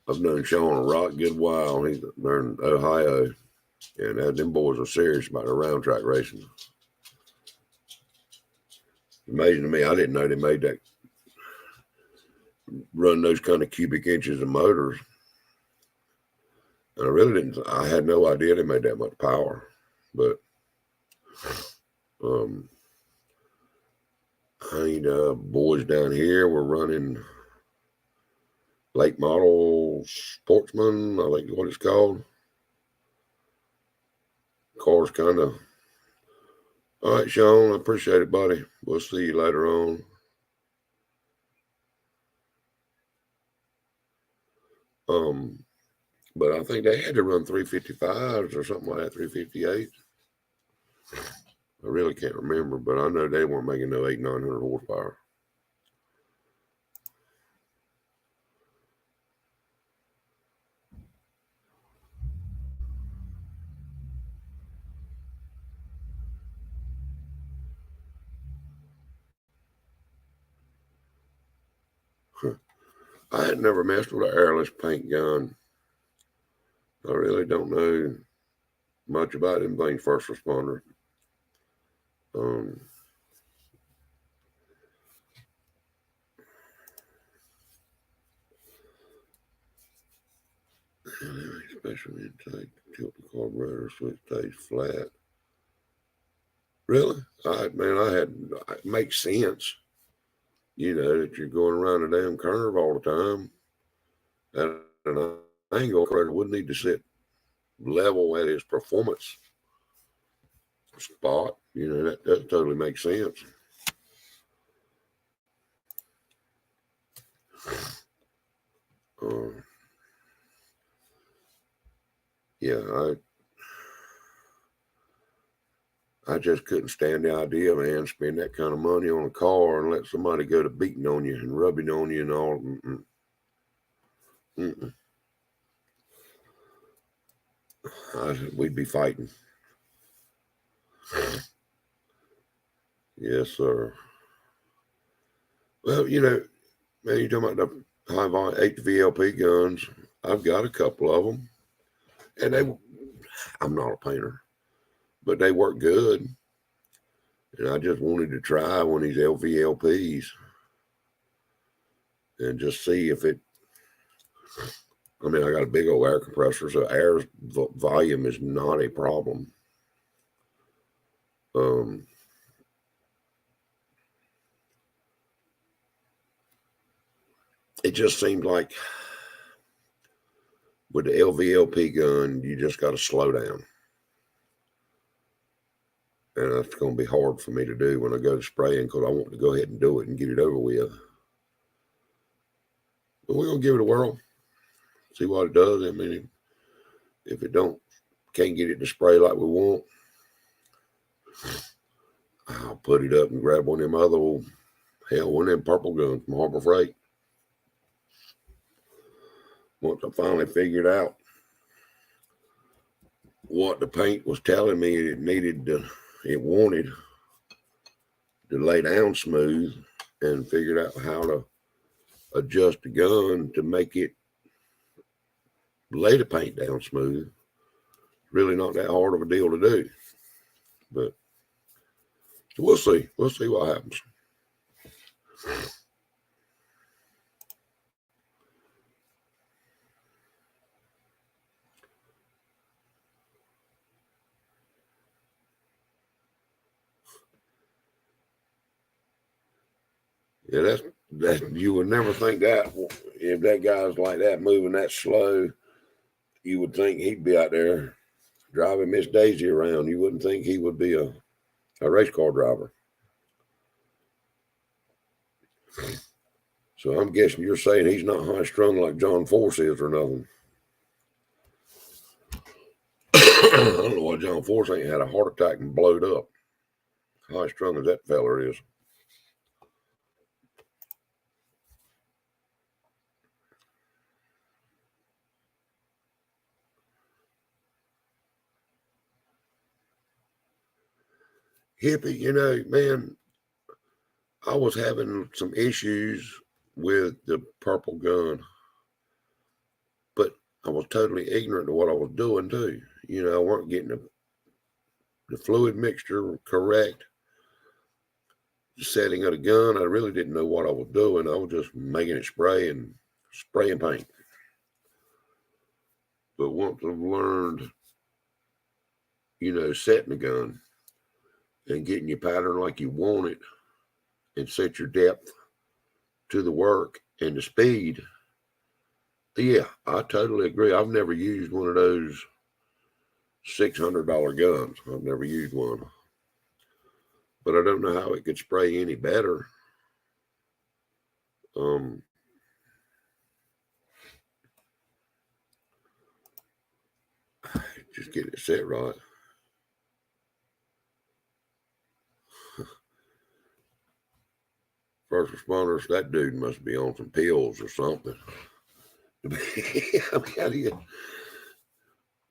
I've known Sean a right good while. He's there in Ohio, and them boys are serious about their round track racing. Amazing to me, I didn't know they made that, run those kind of cubic inches of motors. And I really didn't, I had no idea they made that much power. But boys down here were running late model Sportsman, I think is what it's called. Car's kind of. All right, Sean, I appreciate it, buddy. We'll see you later on. But I think they had to run 355s or something like that, 358. I really can't remember, but I know they weren't making no 800-900 horsepower. I had never messed with an airless paint gun. I really don't know much about them things, first responder. Special intake, tilt the carburetor, switch stays flat. Really? It makes sense. You know, that you're going around a damn curve all the time. At an angle, operator would need to sit level at his performance spot. You know, that totally makes sense. Yeah, I just couldn't stand the idea, man, spend that kind of money on a car and let somebody go to beating on you and rubbing on you and all. We'd be fighting. Yes, sir. Well, you know, man, you're talking about the high volume 8 VLP guns. I've got a couple of them, and I'm not a painter, but they work good. And I just wanted to try one of these LVLPs and just see if it. I mean, I got a big old air compressor, so air volume is not a problem. It just seemed like with the LVLP gun, you just got to slow down. And that's going to be hard for me to do when I go to spraying because I want to go ahead and do it and get it over with. But we're going to give it a whirl, see what it does. I mean, if it can't get it to spray like we want, I'll put it up and grab one of them one of them purple guns from Harbor Freight. Once I finally figured out what the paint was telling me it wanted to lay down smooth, and figured out how to adjust the gun to make it lay the paint down smooth. Really not that hard of a deal to do. But we'll see. We'll see what happens. Yeah, that you would never think that if that guy's like that, moving that slow, you would think he'd be out there driving Miss Daisy around. You wouldn't think he would be a race car driver. So I'm guessing you're saying he's not high strung like John Force is or nothing. I don't know why John Force ain't had a heart attack and blowed up. High strung as that feller is. Hippie, you know, man, I was having some issues with the purple gun, but I was totally ignorant of what I was doing too. I weren't getting the fluid mixture correct, the setting of the gun. I really didn't know what I was doing. I was just making it spray and paint. But once I've learned, setting the gun and getting your pattern like you want it and set your depth to the work and the speed, yeah, I totally agree. I've never used one of those $600 guns. I've never used one. But I don't know how it could spray any better. Just get it set right. First responders, that dude must be on some pills or something. I mean, how do you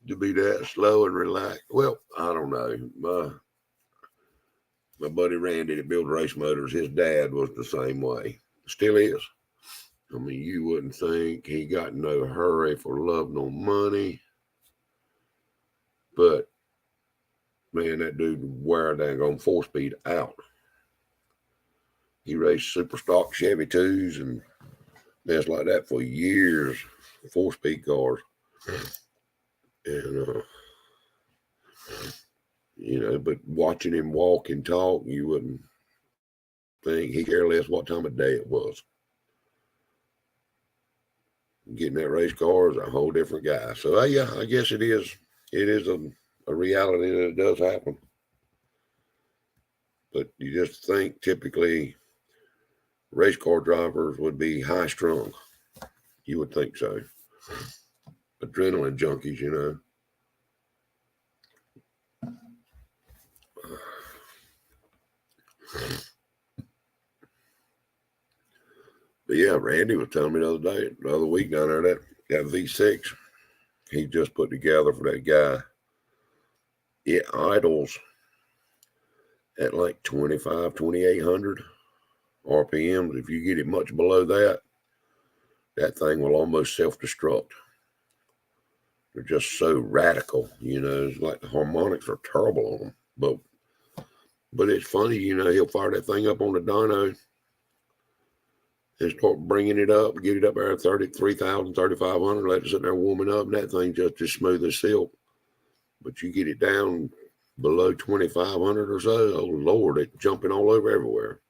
to be that slow and relaxed? Well, I don't know. My buddy Randy that built race motors, his dad was the same way. Still is. I mean, you wouldn't think he got in no hurry for love nor money. But, man, that dude would wear a daggone 4-speed out. He raced super stock Chevy 2s and mess like that for years, 4-speed cars. And, but watching him walk and talk, you wouldn't think he cared less what time of day it was. Getting that race car is a whole different guy. So, yeah, I guess it is. It is a reality that it does happen. But you just think typically race car drivers would be high strung. You would think so. Adrenaline junkies, But yeah, Randy was telling me the other week down there that V6 he just put together for that guy. It idles at like 2,800 RPMs. If you get it much below that, that thing will almost self-destruct. They're just so radical, It's like the harmonics are terrible on them. But it's funny, he'll fire that thing up on the dyno and start bringing it up, get it up there at 33,000, 3,500, let it sit there warming up, and that thing just as smooth as silk. But you get it down below 2,500 or so, oh Lord, it's jumping all over everywhere.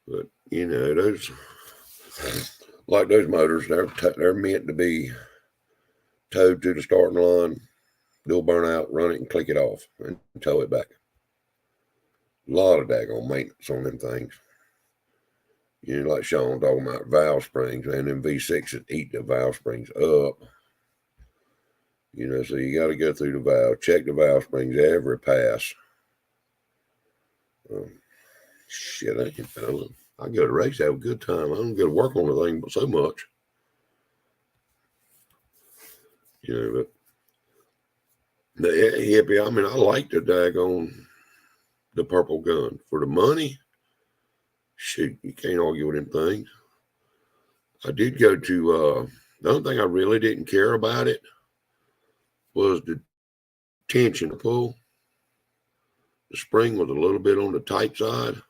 But, those motors, they're meant to be towed to the starting line, do a burnout, run it, and click it off, and tow it back. A lot of daggone maintenance on them things. Like Sean talking about valve springs, and then V6s eat the valve springs up. So you got to go through the valve, check the valve springs every pass. Shit, I go to race, have a good time. I don't go to work on the thing but so much. But the hippie, I mean, I like the daggone the purple gun. For the money, shoot, you can't argue with them things. I did go to, the only thing I really didn't care about it was the tension pull. The spring was a little bit on the tight side.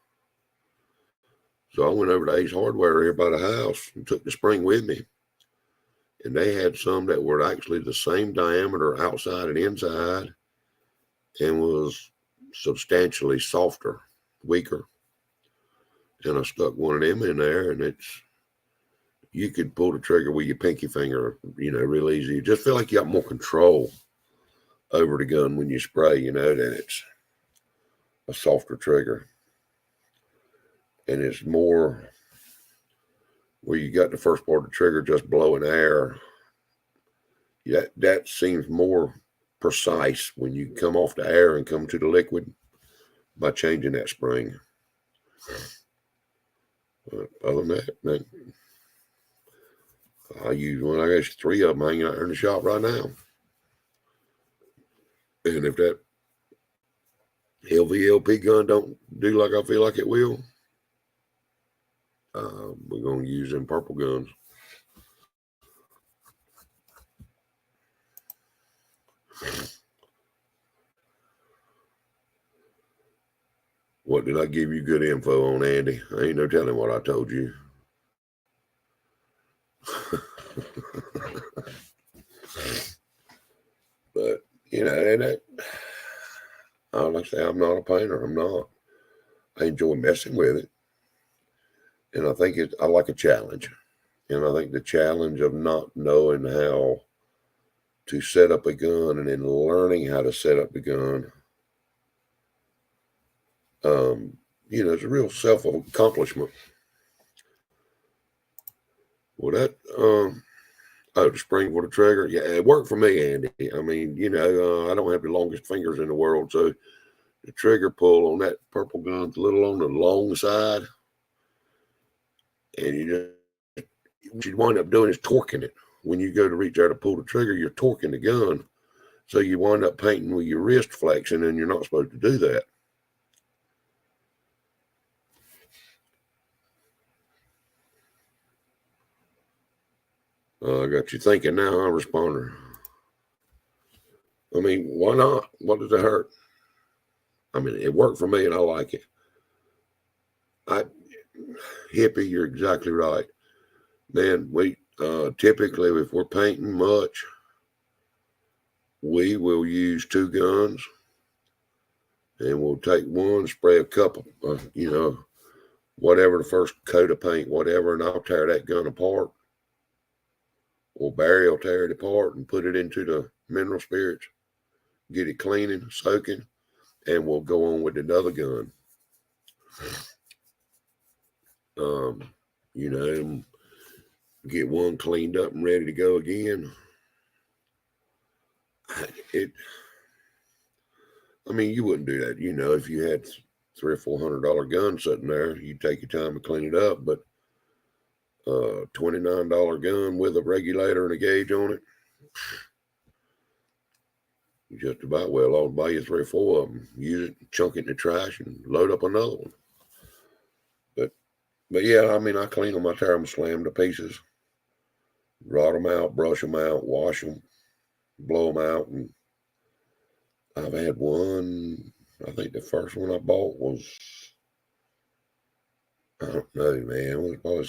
So I went over to Ace Hardware here by the house and took the spring with me. And they had some that were actually the same diameter outside and inside and was substantially softer, weaker. And I stuck one of them in there, and you could pull the trigger with your pinky finger, real easy. You just feel like you got more control over the gun when you spray, than it's a softer trigger. And it's more where you got the first part of the trigger just blowing air. That seems more precise when you come off the air and come to the liquid by changing that spring. But other than that, I use one. I got 3 of them hanging out there in the shop right now. And if LVLP gun don't do like I feel like it will. We're going to use them purple guns. What did I give you good info on, Andy? I ain't no telling what I told you. But, and that, like I say, I'm not a painter. I'm not. I enjoy messing with it. And I think I like a challenge. And I think the challenge of not knowing how to set up a gun and then learning how to set up the gun, it's a real self-accomplishment. Well, the spring for the trigger. Yeah, it worked for me, Andy. I mean, I don't have the longest fingers in the world, so the trigger pull on that purple gun's a little on the long side. And what you wind up doing is torquing it. When you go to reach out to pull the trigger, you're torquing the gun. So you wind up painting with your wrist flexing, and you're not supposed to do that. I got you thinking now, huh, responder? I mean, why not? What does it hurt? I mean, it worked for me, and I like it. Hippie, you're exactly right. Man, we typically, if we're painting much, we will use 2 guns, and we'll take one, spray a couple, whatever the first coat of paint, whatever, and I'll tear that gun apart. Or Barry will tear it apart and put it into the mineral spirits, get it cleaning, soaking, and we'll go on with another gun. Get one cleaned up and ready to go again. You wouldn't do that. If you had $300 or $400 gun sitting there, you take your time to clean it up. But $29 gun with a regulator and a gauge on it, you just about I'll buy you 3 or 4 of them, use it, chunk it in the trash, and load up another one. But yeah, I clean them, I tear them, slam to pieces, rot them out, brush them out, wash them, blow them out. And I've had one, I think the first one I bought was, I don't know, man, it was probably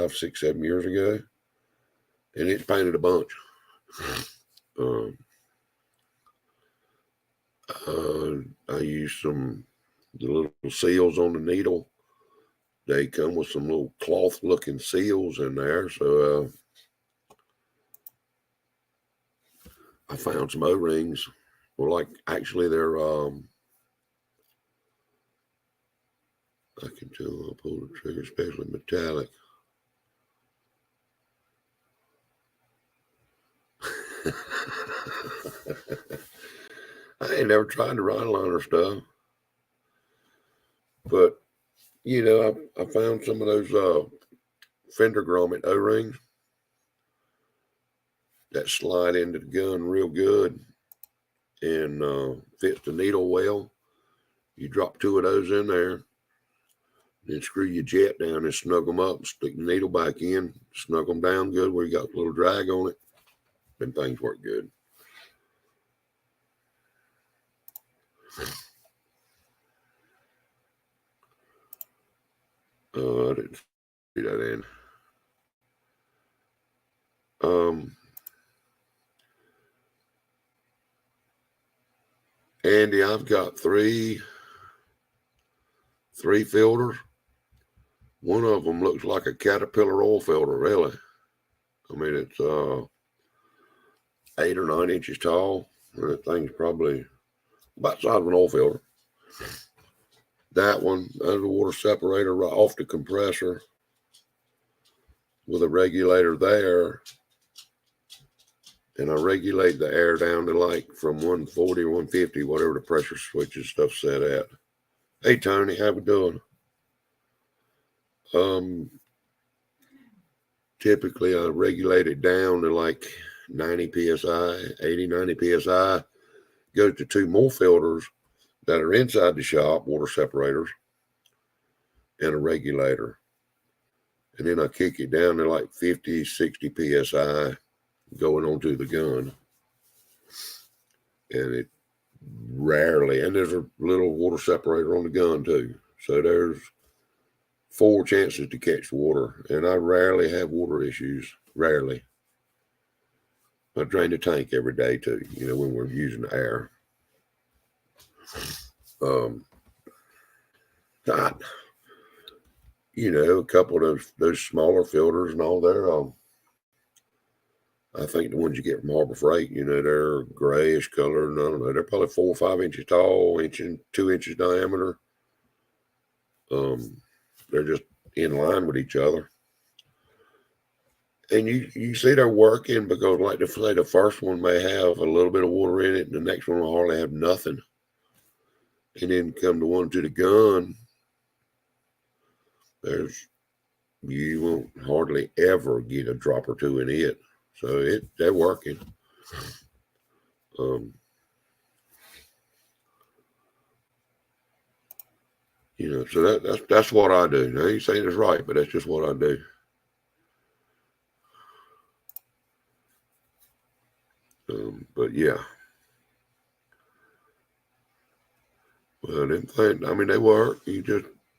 5, 6, 7 years ago. And it's painted a bunch. I used the little seals on the needle. They come with some little cloth looking seals in there. So I found some O-rings. Well, actually they're, I can tell I'll pull the trigger, especially metallic. I ain't never tried the Rhinelander stuff. But, I found some of those fender grommet O-rings that slide into the gun real good and fits the needle well. You drop 2 of those in there, then screw your jet down and snug them up, stick the needle back in, snug them down good where you got a little drag on it. Them things work good. I didn't see that in. Andy, I've got three filters. One of them looks like a Caterpillar oil filter, really. It's 8 or 9 inches tall. That thing's probably about the size of an oil filter. That one, there's a water separator right off the compressor with a regulator there. And I regulate the air down to from 140 or 150, whatever the pressure switch and stuff set at. Hey, Tony, how we doing? Typically, I regulate it down to 90 PSI, 80, 90 PSI. Goes to 2 more filters that are inside the shop, water separators, and a regulator. And then I kick it down to like 50, 60 PSI going onto the gun. And it rarely, and there's a little water separator on the gun too. So there's 4 chances to catch water. And I rarely have water issues. Rarely. I drain the tank every day too, when we're using air. A couple of those smaller filters and all there. I think the ones you get from Harbor Freight, they're grayish color. And I don't know, they're probably 4 or 5 inches tall, 2 inches diameter. They're just in line with each other. And you see they're working because, like say, the first one may have a little bit of water in it, and the next one will hardly have nothing. And then come to one to the gun, you won't hardly ever get a drop or two in it. So they're working. So that's what I do. Now, I ain't saying it's right, but that's just what I do. But yeah. Well, them things, I mean, they work.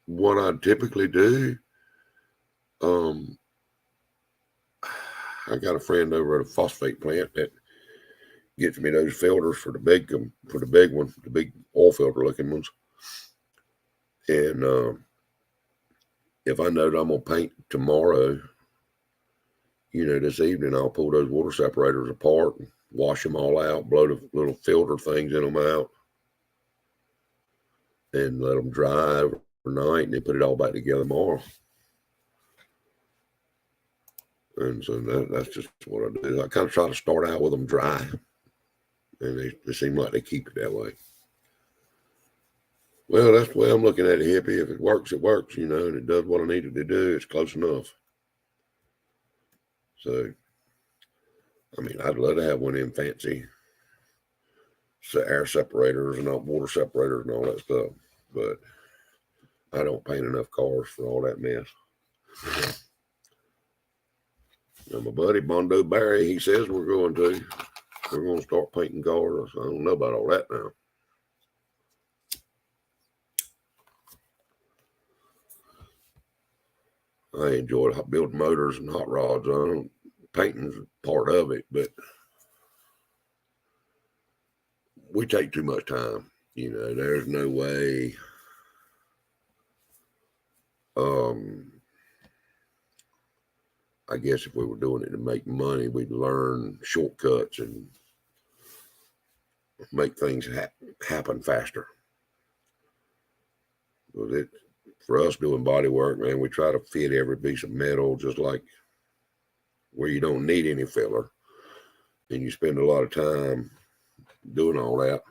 What I typically do, I got a friend over at a phosphate plant that gets me those filters for the big one, the big oil filter looking ones. And if I know that I'm going to paint tomorrow, this evening, I'll pull those water separators apart and wash them all out, blow the little filter things in them out, and let them dry overnight, and then put it all back together tomorrow. And so that's just what I do. I kind of try to start out with them dry, and they seem like they keep it that way. Well, that's the way I'm looking at it, hippie. If it works, it works, and it does what I needed to do. It's close enough. So, I mean, I'd love to have one of them fancy air separators and water separators and all that stuff, but I don't paint enough cars for all that mess. Now, my buddy Bondo Barry, he says we're going to start painting cars. I don't know about all that now. I enjoy building motors and hot rods. Painting's part of it, but we take too much time. There's no way. I guess if we were doing it to make money, we'd learn shortcuts and make things happen faster. For us doing body work, man, we try to fit every piece of metal, just like where you don't need any filler, and you spend a lot of time doing all that.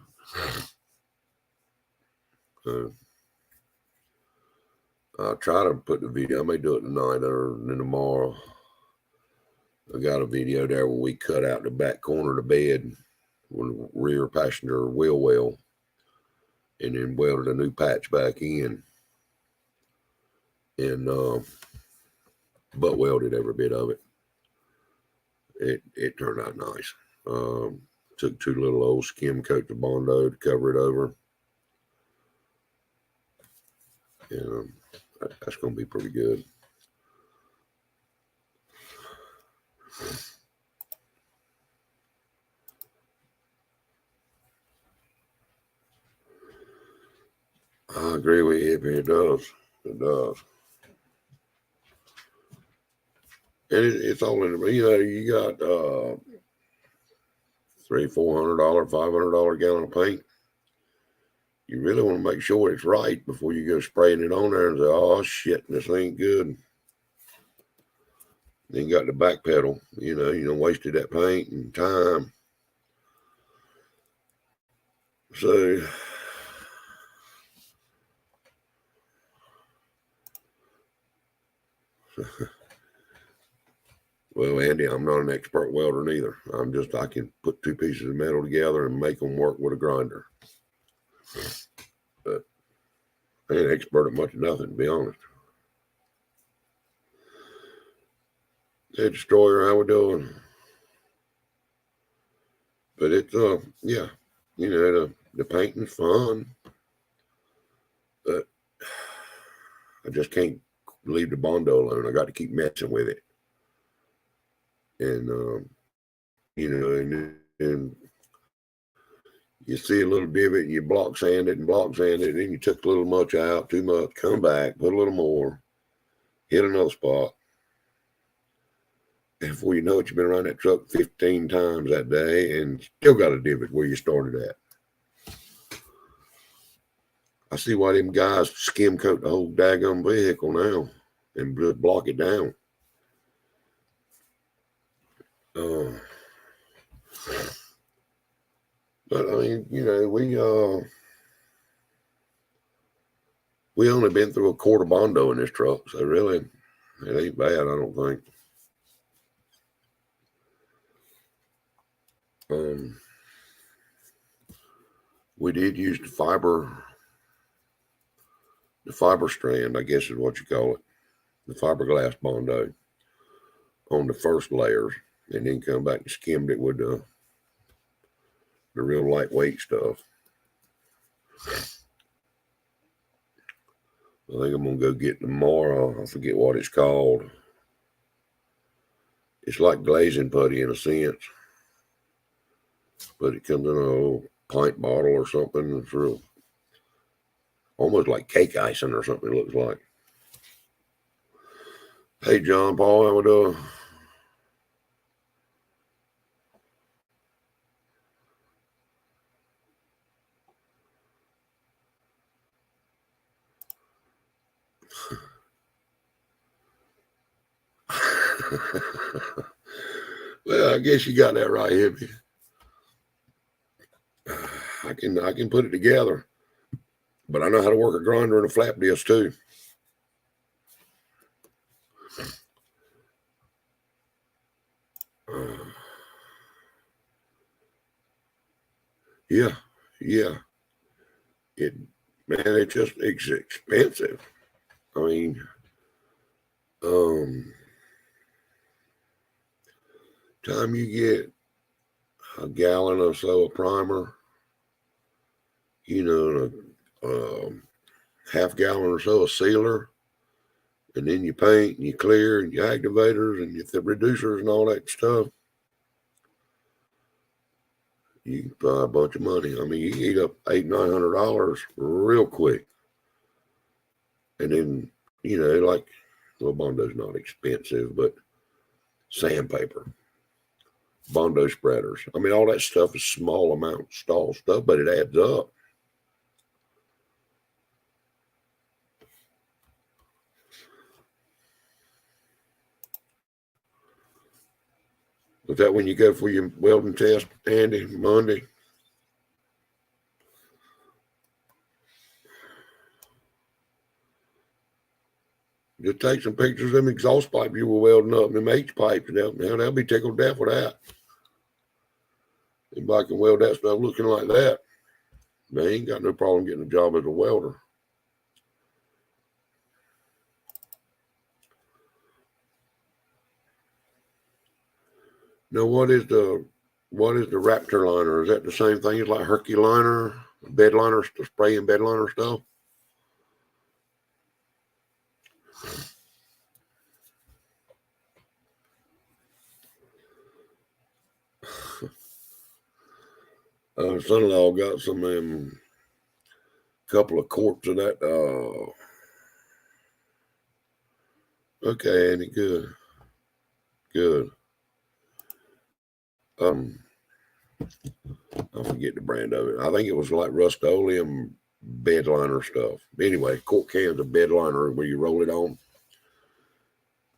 I'll try to put the video. I may do it tonight or tomorrow. I got a video there where we cut out the back corner of the bed with the rear passenger wheel well, and then welded a new patch back in, and butt welded every bit of it. It turned out nice. Took 2 little old skim coats of Bondo to cover it over. And that's going to be pretty good. I agree with you. It does. It does. And it's all in the, you got $300, $400, $500 gallon of paint. You really want to make sure it's right before you go spraying it on there and say, oh shit, this ain't good. Then you got the back pedal, you wasted that paint and time. So well, Andy, I'm not an expert welder neither. I can put 2 pieces of metal together and make them work with a grinder. But I ain't expert at much of nothing, to be honest. Hey, Destroyer, how we doing? But it's yeah, you know, the painting's fun, but I just can't leave the Bondo alone. I got to keep messing with it, and you know, and you see a little divot and you block sand it, and then you took a little much out, too much, come back, put a little more, hit another spot. And before you know it, you've been around that truck 15 times that day and still got a divot where you started at. I see why them guys skim coat the whole daggum vehicle now and just block it down. But I mean, you know, we only been through a quarter Bondo in this truck, so really, it ain't bad, I don't think. We did use the fiber strand, I guess is what you call it, the fiberglass Bondo on the first layers, and then come back and skimmed it with the real lightweight stuff. I think I'm gonna go get tomorrow. I forget what it's called. It's like glazing putty in a sense, but it comes in a pint bottle or something. It's real, almost like cake icing or something. It looks like. Hey, John Paul, how we doing? Well, I guess you got that right, hippie. I can put it together, but I know how to work a grinder and a flap disc too. Yeah. It's expensive. I mean, time you get a gallon or so of primer, you know, a half gallon or so of sealer, and then you paint and you clear and your activators and the reducers and all that stuff, you can buy a bunch of money. I mean, you can eat up $800-900 real quick. And then, you know, like, well, Bondo's not expensive, but sandpaper, Bondo spreaders. I mean, all that stuff is small amount stall stuff, but it adds up. Was that when you go for your welding test, Andy, Monday? Just take some pictures of them exhaust pipes you were welding up, them H pipes. They'll be tickled death with that. Anybody can weld that stuff looking like that. They ain't got no problem getting a job as a welder. Now, what is the Raptor liner? Is that the same thing as like Herculiner, bed liner, spraying bed liner stuff? Son-in-law got some couple of quarts of that. Okay, Andy, good. I forget the brand of it. I think it was like Rust-Oleum bed liner stuff. Anyway, quart cans of bed liner where you roll it on.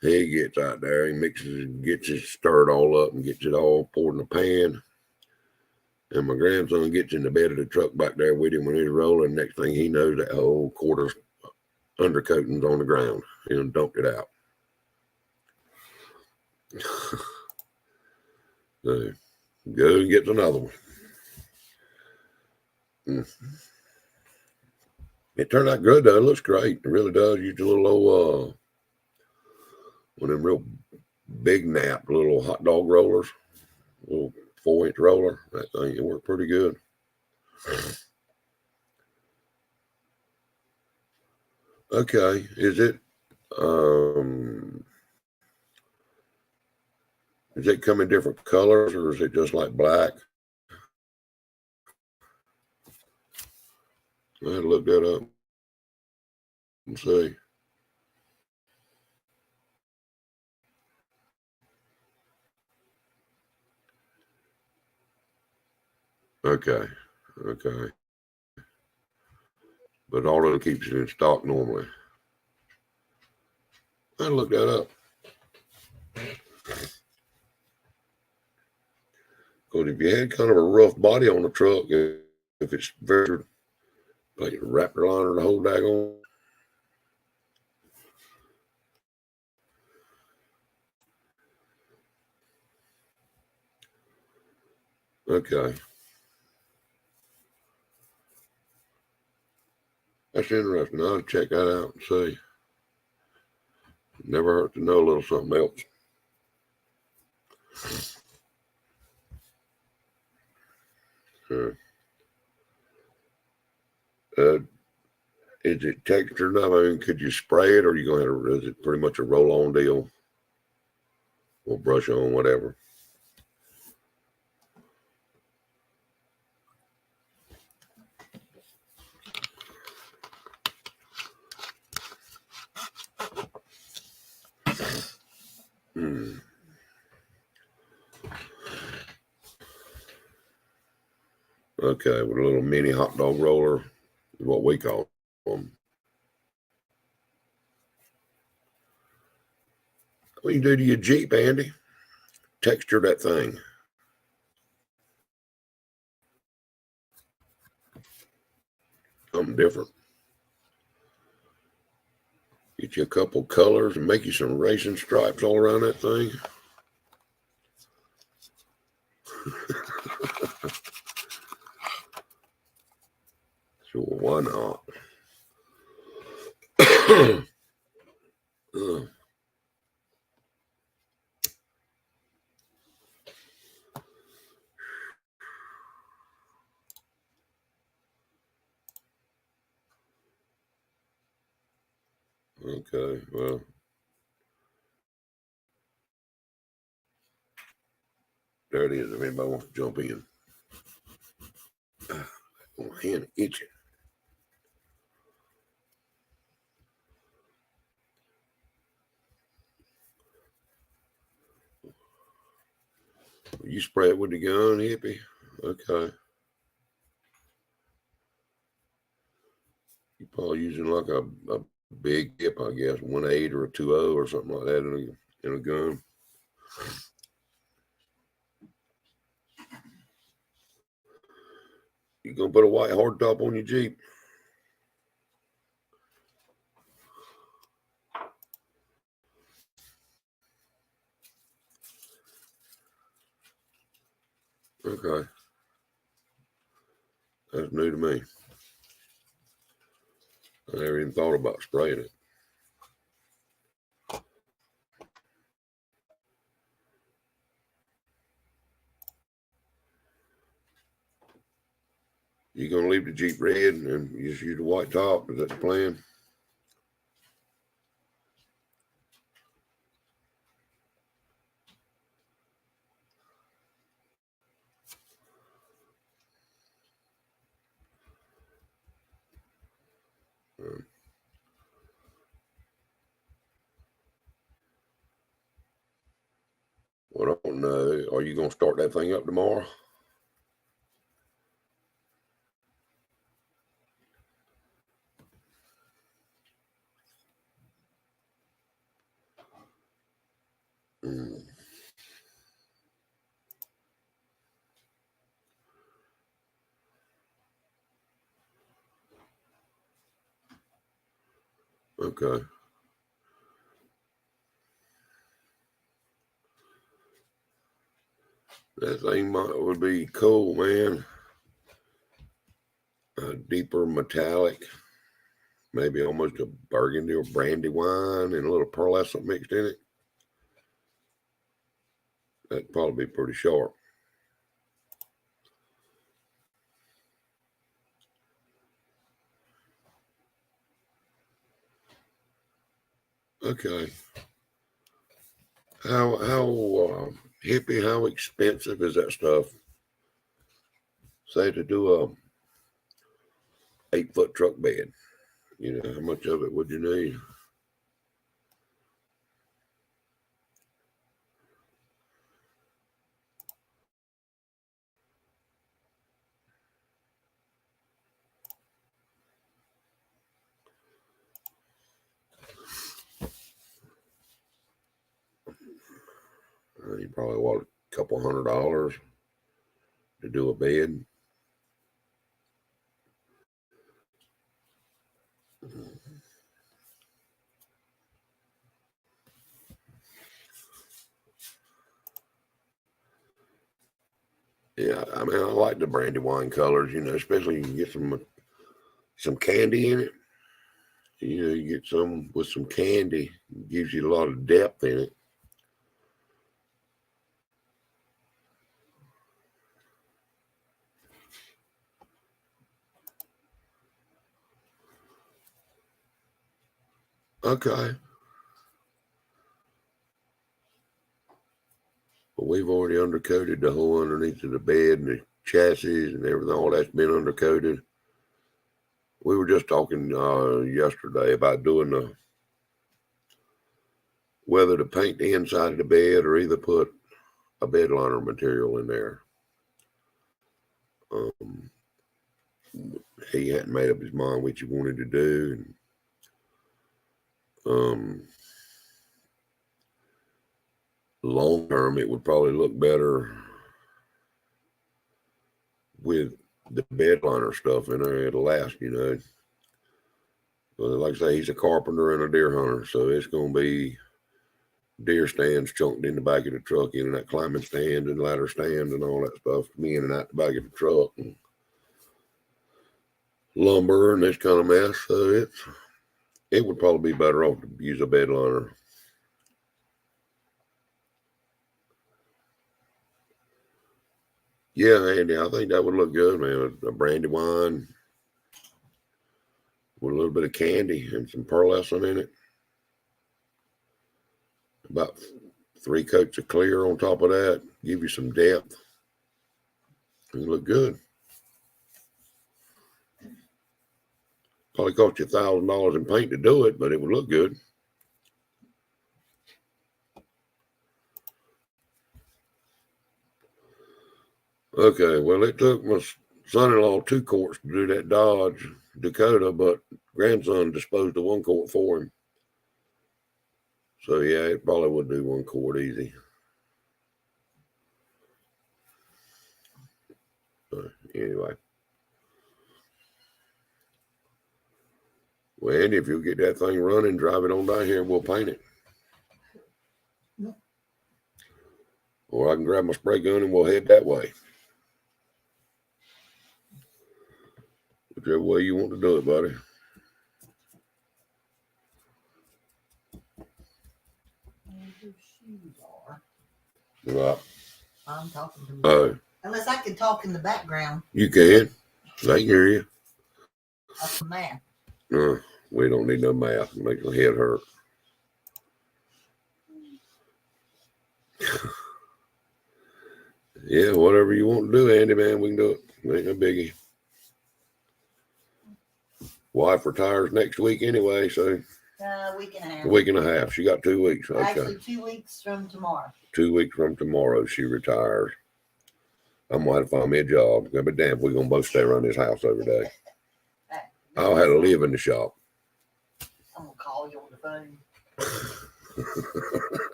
He gets out there, he mixes it, gets it stirred all up and gets it all poured in a pan. And my grandson gets in the bed of the truck back there with him when he's rolling. Next thing he knows, that whole quarter's undercoating's on the ground. He dumped it out. So, go and get another one. It turned out good though. It looks great. It really does. Used a little old one of them real big nap little hot dog rollers, little 4-inch roller. That thing, it worked pretty good. Okay, is it come in different colors or is it just like black? I had to look that up and see. Okay, okay. But all of it keeps it in stock normally. I had to look that up. Because if you had kind of a rough body on the truck, if it's very like a Raptor liner, the whole daggone. Okay. That's interesting. I'll check that out and see. Never hurt to know a little something else. Is it textured enough? I mean, could you spray it or are you going to, is it pretty much a roll on deal? Or brush on, whatever. Okay, with a little mini hot dog roller is what we call them. What you do to your Jeep, Andy? Texture that thing. Something different. Get you a couple colors and make you some racing stripes all around that thing. Sure, why not? Okay, well. There it is if anybody wants to jump in. My hand itching. You spray it with the gun, hippie? Okay. You're probably using like a big tip, I guess, 1.8 or a 2.0 or something like that in a gun. You gonna put a white hardtop on your Jeep? Okay. That's new to me. I never even thought about spraying it. You gonna leave the Jeep red and you just use the white top? Is that the plan? Well, I don't know. Are you gonna start that thing up tomorrow? Mm. Okay. That thing would be cool, man. A deeper metallic. maybe almost a burgundy or brandy wine and a little pearlescent mixed in it. That'd probably be pretty sharp. Okay. How hippie, how expensive is that stuff? Say to do a 8-foot truck bed. You know, how much of it would you need? You probably want a couple $100 to do a bed. Yeah, I mean, I like the brandy wine colors, you know, especially you can get some candy in it. You know, you get some with some candy, it gives you a lot of depth in it. Okay. But we've already undercoated the whole underneath of the bed and the chassis and everything. All that's been undercoated. We were just talking yesterday about doing whether to paint the inside of the bed or either put a bed liner material in there. He hadn't made up his mind what he wanted to do. And, long term, it would probably look better with the bed liner stuff in there. It'll last, you know. But like I say, he's a carpenter and a deer hunter, so it's going to be deer stands chunked in the back of the truck, in and that climbing stand and ladder stand and all that stuff, me in and out the back of the truck, and lumber and this kind of mess. So it would probably be better off to use a bed liner. Yeah, Andy, I think that would look good, man. A brandy wine with a little bit of candy and some pearlescent in it. About 3 coats of clear on top of that. Give you some depth. It look good. Probably cost you $1,000 in paint to do it, but it would look good. Okay, well, it took my son-in-law 2 quarts to do that Dodge Dakota, but grandson disposed of 1 quart for him. So yeah, it probably would do 1 quart easy. Anyway. Well, Andy, if you'll get that thing running, drive it on down here and we'll paint it. Or I can grab my spray gun and we'll head that way. Whichever way you want to do it, buddy. Your shoes are. Right. I'm talking to me. Unless I can talk in the background. You can. They can hear you. That's math. We don't need no math. It makes my head hurt. Yeah, whatever you want to do, Andy, man, we can do it. It ain't no biggie. Wife retires next week anyway, so. A week and a half. A week and a half. She got 2 weeks. Okay. Actually, 2 weeks from tomorrow. 2 weeks from tomorrow, she retires. I'm going to have to find me a job. But damn, we're going to both stay around this house every day. I'll have to live in the shop. I'm going to call you on the phone.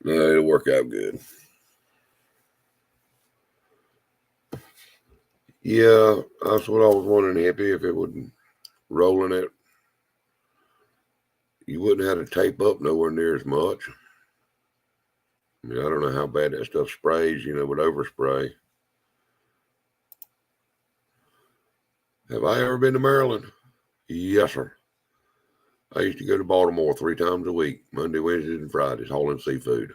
No, it'll work out good. Yeah, that's what I was wondering, Hippie, if it would rolling it. You wouldn't have to tape up nowhere near as much. I mean, I don't know how bad that stuff sprays, you know, with overspray. Have I ever been to Maryland? Yes, sir. I used to go to Baltimore 3 times a week, Monday, Wednesdays, and Fridays, hauling seafood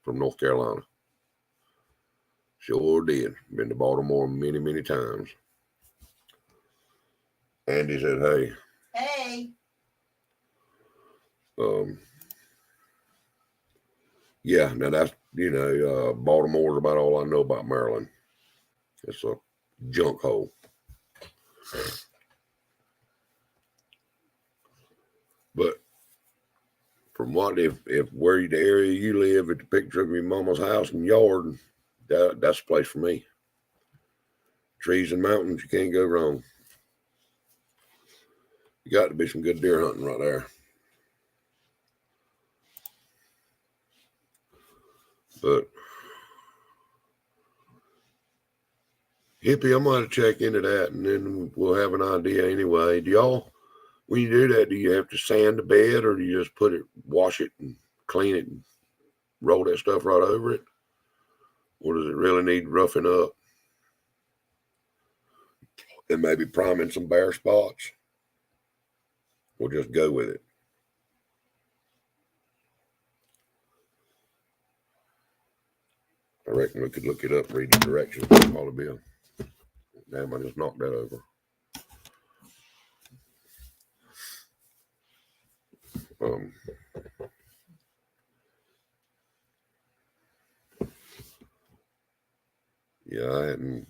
from North Carolina. Sure did. Been to Baltimore many, many times. Andy said, hey. Hey. Yeah, now that's, Baltimore's about all I know about Maryland. It's a junk hole. But from what if where the area you live, at the picture of your mama's house and yard, that's the place for me. Trees and mountains, you can't go wrong. You got to be some good deer hunting right there. But Hippie, I'm going to check into that, and then we'll have an idea anyway. Do y'all, when you do that, do you have to sand the bed, or do you just wash it and clean it and roll that stuff right over it? Or does it really need roughing up? And maybe priming some bare spots? Or just go with it? I reckon we could look it up, read the directions. Probably be a... Damn, I just knocked that over. Yeah, I hadn't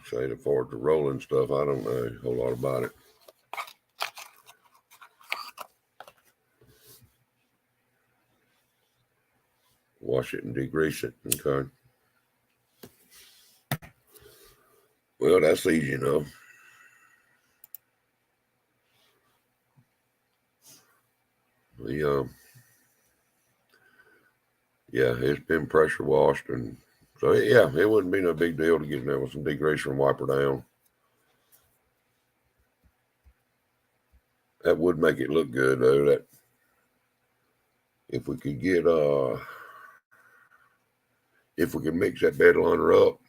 said as far as the rolling stuff, I don't know a whole lot about it. Wash it and degrease it. Okay. Well, that's easy enough. Yeah, it's been pressure washed, and so yeah, it wouldn't be no big deal to get in there with some degreaser and wipe her down. That would make it look good though. That if we could get if we could mix that bed liner up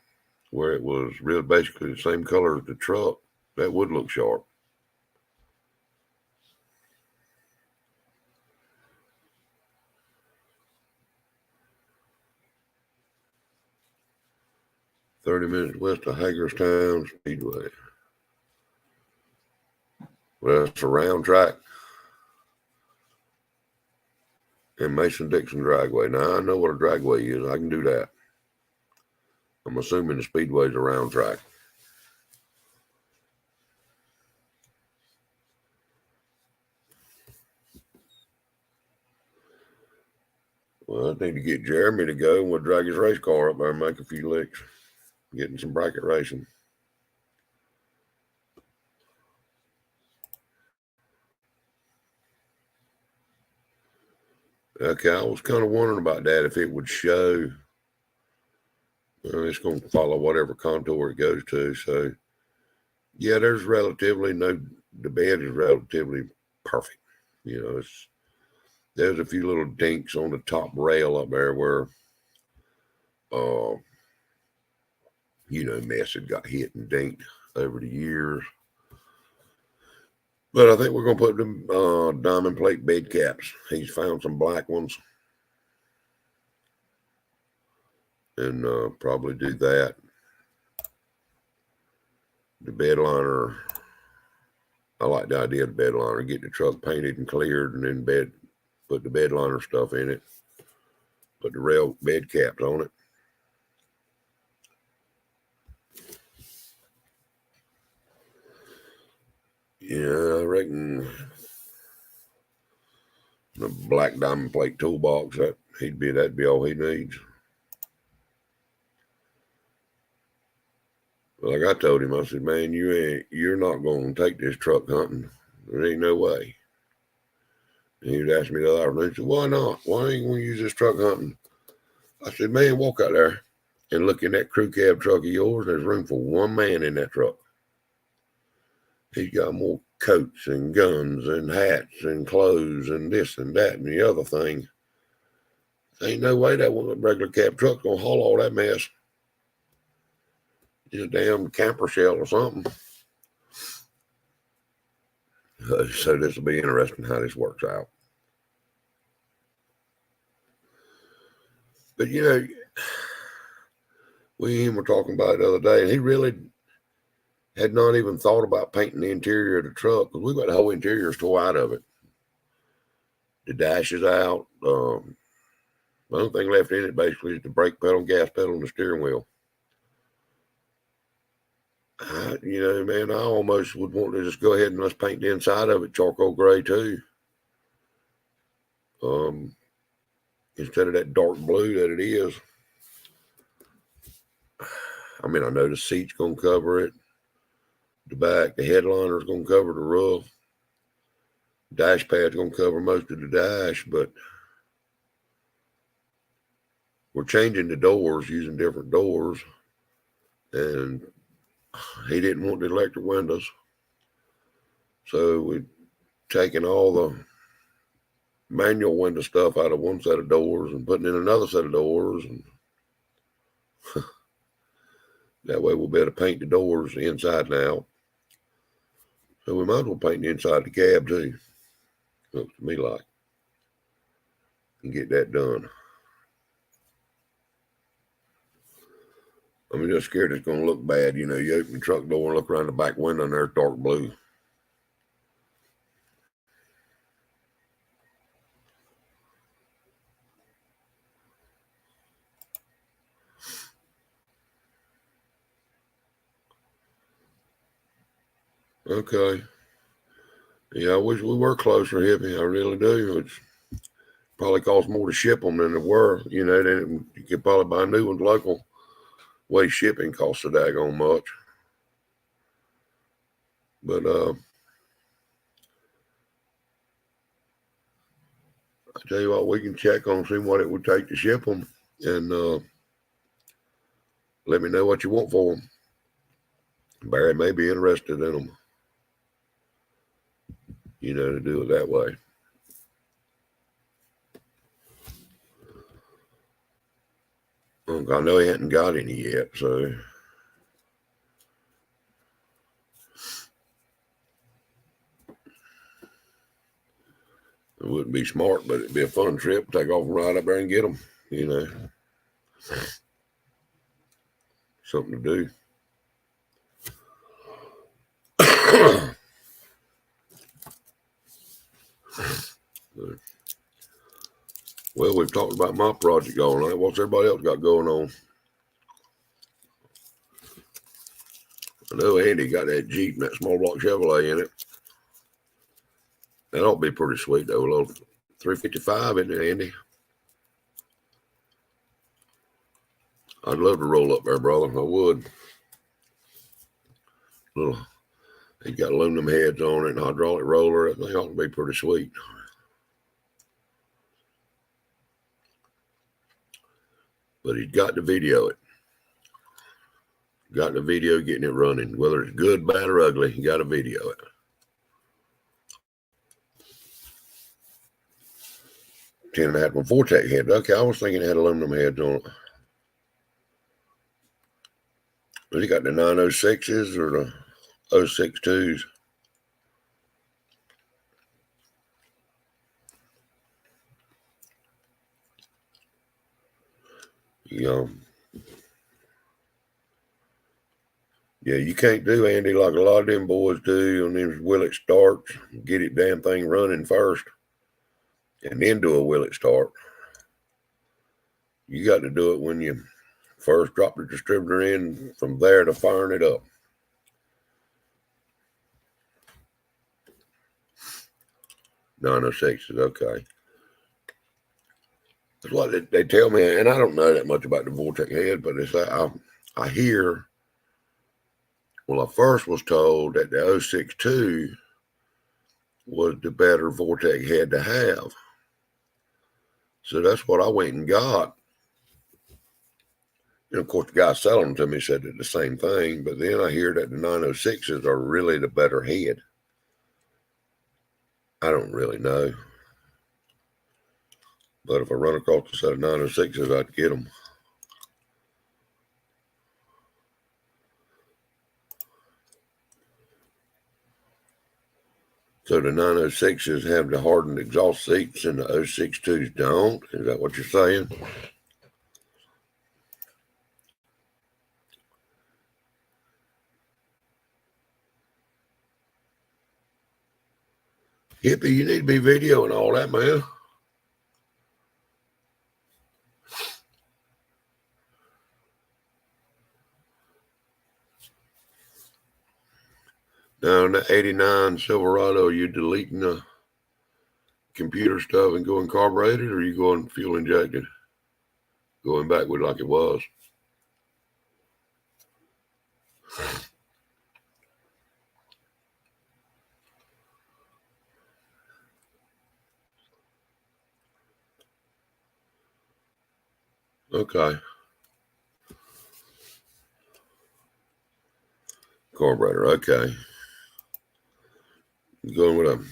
where it was real basically the same color as the truck, that would look sharp. "30 minutes west of Hagerstown Speedway." Well, that's a round track. And Mason-Dixon Dragway. Now, I know what a dragway is. I can do that. I'm assuming the Speedway's a round track. Well, I need to get Jeremy to go, and we'll drag his race car up there and make a few licks. Getting some bracket racing. Okay, I was kind of wondering about that, if it would show. It's going to follow whatever contour it goes to. So, yeah, there's the bed is relatively perfect. There's a few little dinks on the top rail up there where, mess had got hit and dinked over the years. But I think we're going to put the diamond plate bed caps. He's found some black ones. And probably do that. The bed liner, I like the idea of the bed liner. Get the truck painted and cleared, and then put the bed liner stuff in it. Put the rail bed caps on it. Yeah, I reckon the black diamond plate toolbox, that'd be all he needs. Like I told him, I said, "Man, you're not going to take this truck hunting. There ain't no way." And he'd ask me the other afternoon, he said, "Why not? Why ain't you going to use this truck hunting?" I said, "Man, walk out there and look in that crew cab truck of yours. There's room for one man in that truck. He's got more coats and guns and hats and clothes and this and that and the other thing. Ain't no way that one regular cab truck's going to haul all that mess. It's a damn camper shell or something." So this will be interesting how this works out. But you know, we and him were talking about it the other day, and he really had not even thought about painting the interior of the truck because we got the whole interior tore out of it. The dash is out. The only thing left in it basically is the brake pedal, gas pedal, and the steering wheel. You know, man, I almost would want to just go ahead and let's paint the inside of it charcoal gray too. Instead of that dark blue that it is. I mean, I know the seat's going to cover it. The back, the headliner's going to cover the roof. Dash pad's going to cover most of the dash, but we're changing the doors, using different doors. And he didn't want the electric windows. So we're taking all the manual window stuff out of one set of doors and putting in another set of doors. And that way we'll be able to paint the doors inside and out. So we might as well paint the inside of the cab too. Looks to me like. And get that done. I'm just scared it's going to look bad. You know, you open the truck door and look around the back window and there's dark blue. Okay. Yeah, I wish we were closer, Hippie. I really do. It's probably costs more to ship them than they were. You know, then you could probably buy new ones local. Way shipping costs so daggone much. But I tell you what, we can check on see what it would take to ship them, and let me know what you want for them. Barry may be interested in them. You know, to do it that way. I know he hadn't got any yet, so it wouldn't be smart, but it'd be a fun trip. Take off and ride up there and get them. You know, something to do. Well, we've talked about my project all night. What's everybody else got going on? I know Andy got that Jeep and that small block Chevrolet in it. That ought to be pretty sweet, though. A little 355, isn't it, Andy? I'd love to roll up there, brother. I would. Little, he's got aluminum heads on it and hydraulic roller. That thing ought to be pretty sweet. But he's got to video it. Got the video getting it running. Whether it's good, bad, or ugly, you got to video it. Ten and a half one Vortec head. Okay, I was thinking it had aluminum heads on it. But he got the 906s or the 062s. Yeah, you can't do, Andy, like a lot of them boys do on them Willett starts. Get it damn thing running first and then do a Willett start. You got to do it when you first drop the distributor in, from there to firing it up. .906 is okay. It's what they tell me, and I don't know that much about the Vortec head, but it's I hear. Well, I first was told that the 062 was the better Vortec head to have. So that's what I went and got. And of course, the guy selling them to me said the same thing. But then I hear that the 906s are really the better head. I don't really know. But if I run across a set of 906s, I'd get them. So the 906s have the hardened exhaust seats and the 062s don't? Is that what you're saying? Hippie, you need to be videoing all that, man. Now in the 89 Silverado, are you deleting the computer stuff and going carbureted, or are you going fuel injected? Going back with like it was? Okay. Carburetor, okay. You going with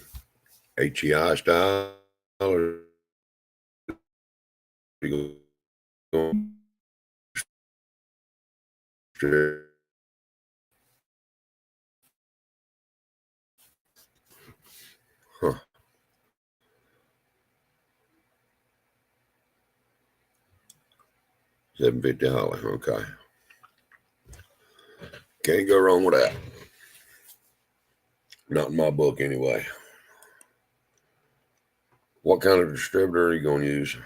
a HEI style, or you going straight? Huh. 750 Holly, okay. Can't go wrong with that. Not in my book, anyway. What kind of distributor are you going to use?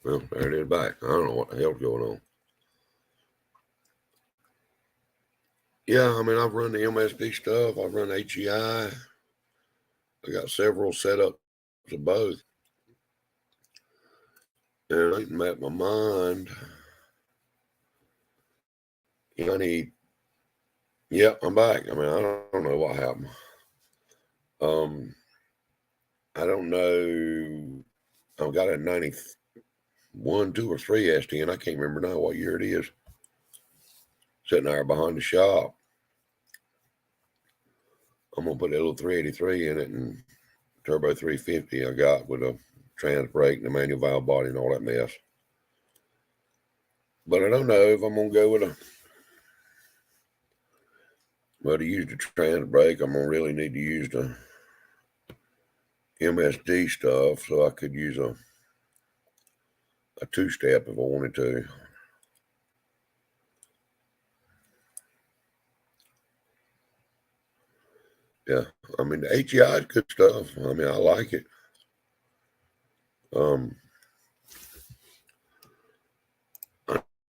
Well, there it is back. I don't know what the hell's going on. Yeah, I mean, I've run the MSP stuff. I've run HEI. I got several setups of both. And I ain't made my mind. I need, yeah, I'm back. I mean, I don't know what happened. I don't know. I've got a 91, 2, or 3 STN. I can't remember now what year it is. Sitting there behind the shop. I'm going to put a little 383 in it and turbo 350 I got with a trans brake and a manual valve body and all that mess. But I don't know if I'm going to go with to use the trans brake, I'm going to really need to use the MSD stuff, so I could use a two-step if I wanted to. Yeah, I mean, the HEI is good stuff. I mean, I like it.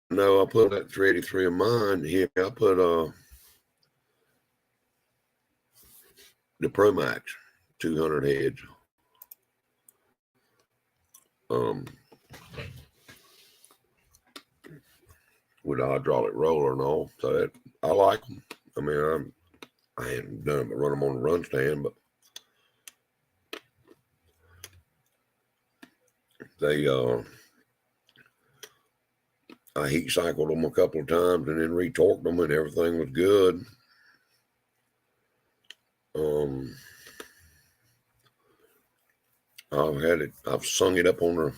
No, I put that 383 of mine here. I put the Pro Max 200 heads. With a hydraulic roller and all. So that, I like them. I mean, I hadn't done it but run them on the run stand, but they I heat cycled them a couple of times and then retorqued them and everything was good. I've sung it up on the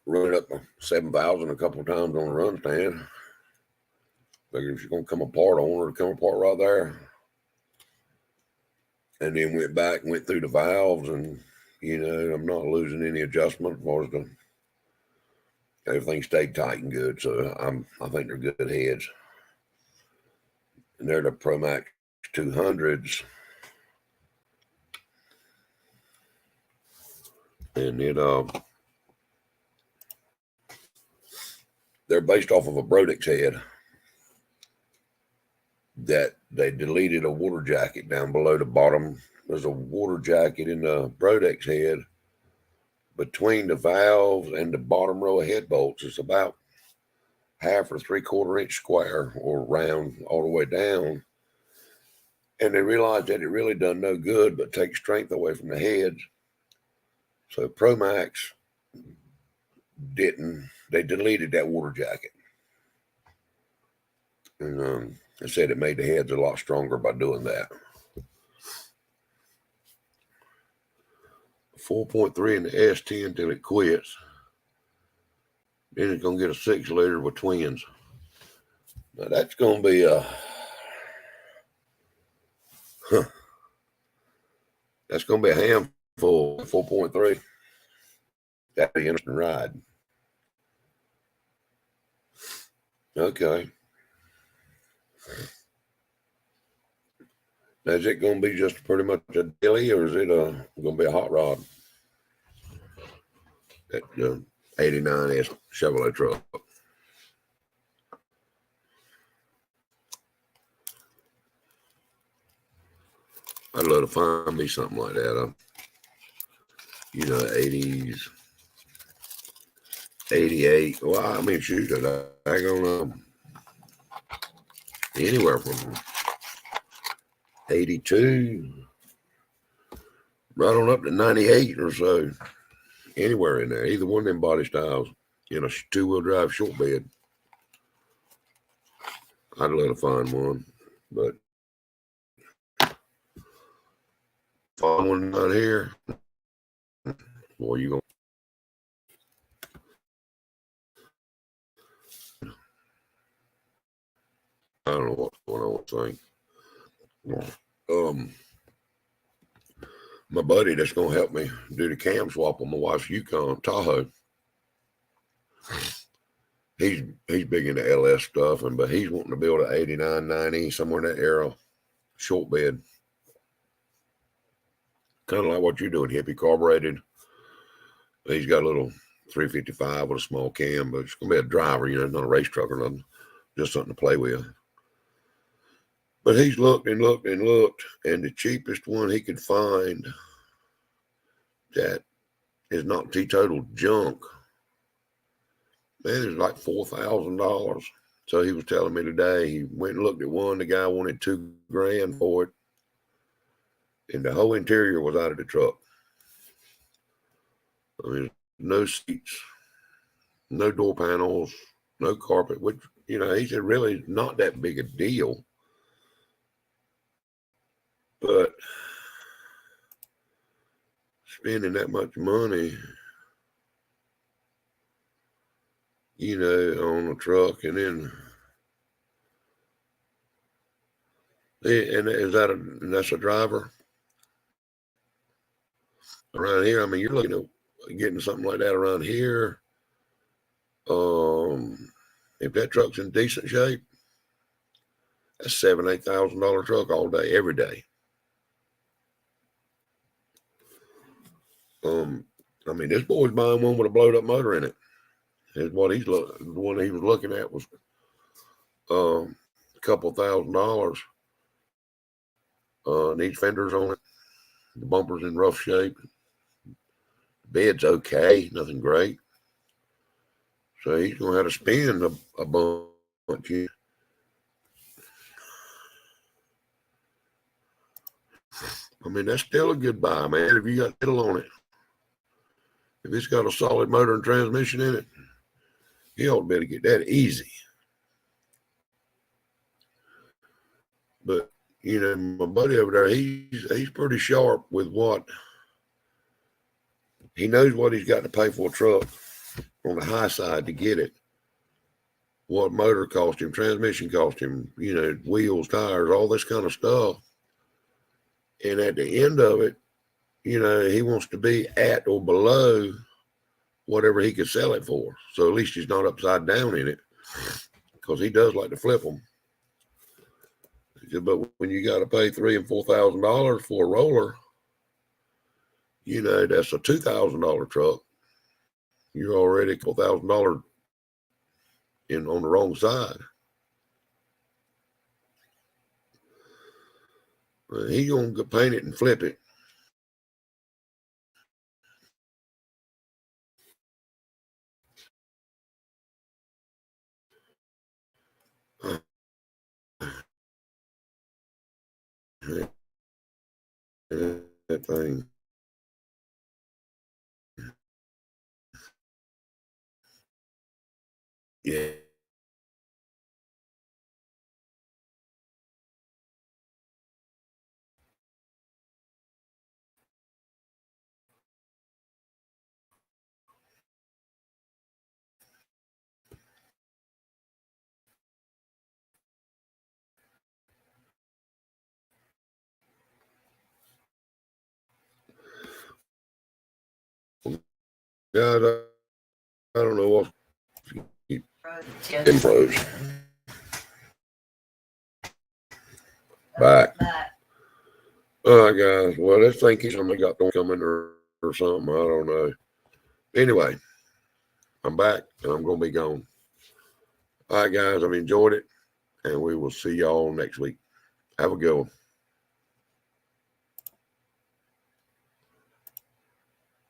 run it up 7,000 a couple of times on the run stand. Figured if you're gonna come apart, I want her to come apart right there. And then went back and went through the valves, and I'm not losing any adjustment as far as everything stayed tight and good. So I think they're good heads. And they're the Promax 200s. And they're based off of a Brodix head that they deleted a water jacket down below the bottom. There's a water jacket in the Brodix head between the valves and the bottom row of head bolts. It's about 1/2 or 3/4 inch square or round all the way down. And they realized that it really done no good but take strength away from the heads. So Promax they deleted that water jacket. And they said it made the heads a lot stronger by doing that. 4.3 in the S10 till it quits. Then it's going to get a 6-liter with twins. Now that's going to be that's going to be a handful. 4.3. That'd be an interesting ride. Okay. Now, is it going to be just pretty much a daily, or is it going to be a hot rod? That 89S Chevrolet truck. I'd love to find me something like that. 80s, 88. Well, I mean, shoot, I go anywhere from 82 right on up to 98 or so. Anywhere in there, either one of them body styles in a 2-wheel drive short bed. I'd love to find one, but find one out here. Boy, you gonna I don't know what's going on with things. My buddy that's gonna help me do the cam swap on my wife's Yukon Tahoe. He's big into LS stuff, but he's wanting to build an 89, 90, somewhere in that era, short bed. Kind of like what you're doing, hippie carbureted. He's got a little 355 with a small cam, but it's gonna be a driver, not a race truck or nothing, just something to play with. But he's looked and looked and looked, and the cheapest one he could find that is not teetotal junk, man, it's like $4,000. So he was telling me today, he went and looked at one. The guy wanted $2,000 for it, and the whole interior was out of the truck. I mean, no seats, no door panels, no carpet, which, he said really not that big a deal. But spending that much money, on a truck, and then, and that's a driver around here. I mean, you're looking at getting something like that around here. If that truck's in decent shape, that's $7,000-8,000 truck all day, every day. I mean, this boy's buying one with a blowed up motor in it. Is what the one he was looking at was a couple $1,000. Needs fenders on it. The bumper's in rough shape. Bed's okay, nothing great. So he's gonna have to spend a bunch. I mean, that's still a good buy, man. If you got title on it, if it's got a solid motor and transmission in it, you ought to be able to get that easy. But you know, my buddy over there, he's pretty sharp with what he knows what he's got to pay for a truck on the high side to get it. What motor cost him, transmission cost him, you know, wheels, tires, all this kind of stuff. And at the end of it, you know, he wants to be at or below whatever he could sell it for. So at least he's not upside down in it, because he does like to flip them. But when you got to pay $3,000 and $4,000 for a roller, you know, that's a $2,000 truck. You're already $4,000 in on the wrong side. He's going to paint it and flip it. That thing. Yeah. God, I don't know what froze. Back. All right, guys. Well, let's think somebody got them coming or something. I don't know. Anyway, I'm back and I'm going to be gone. All right, guys. I've enjoyed it, and we will see y'all next week. Have a good one.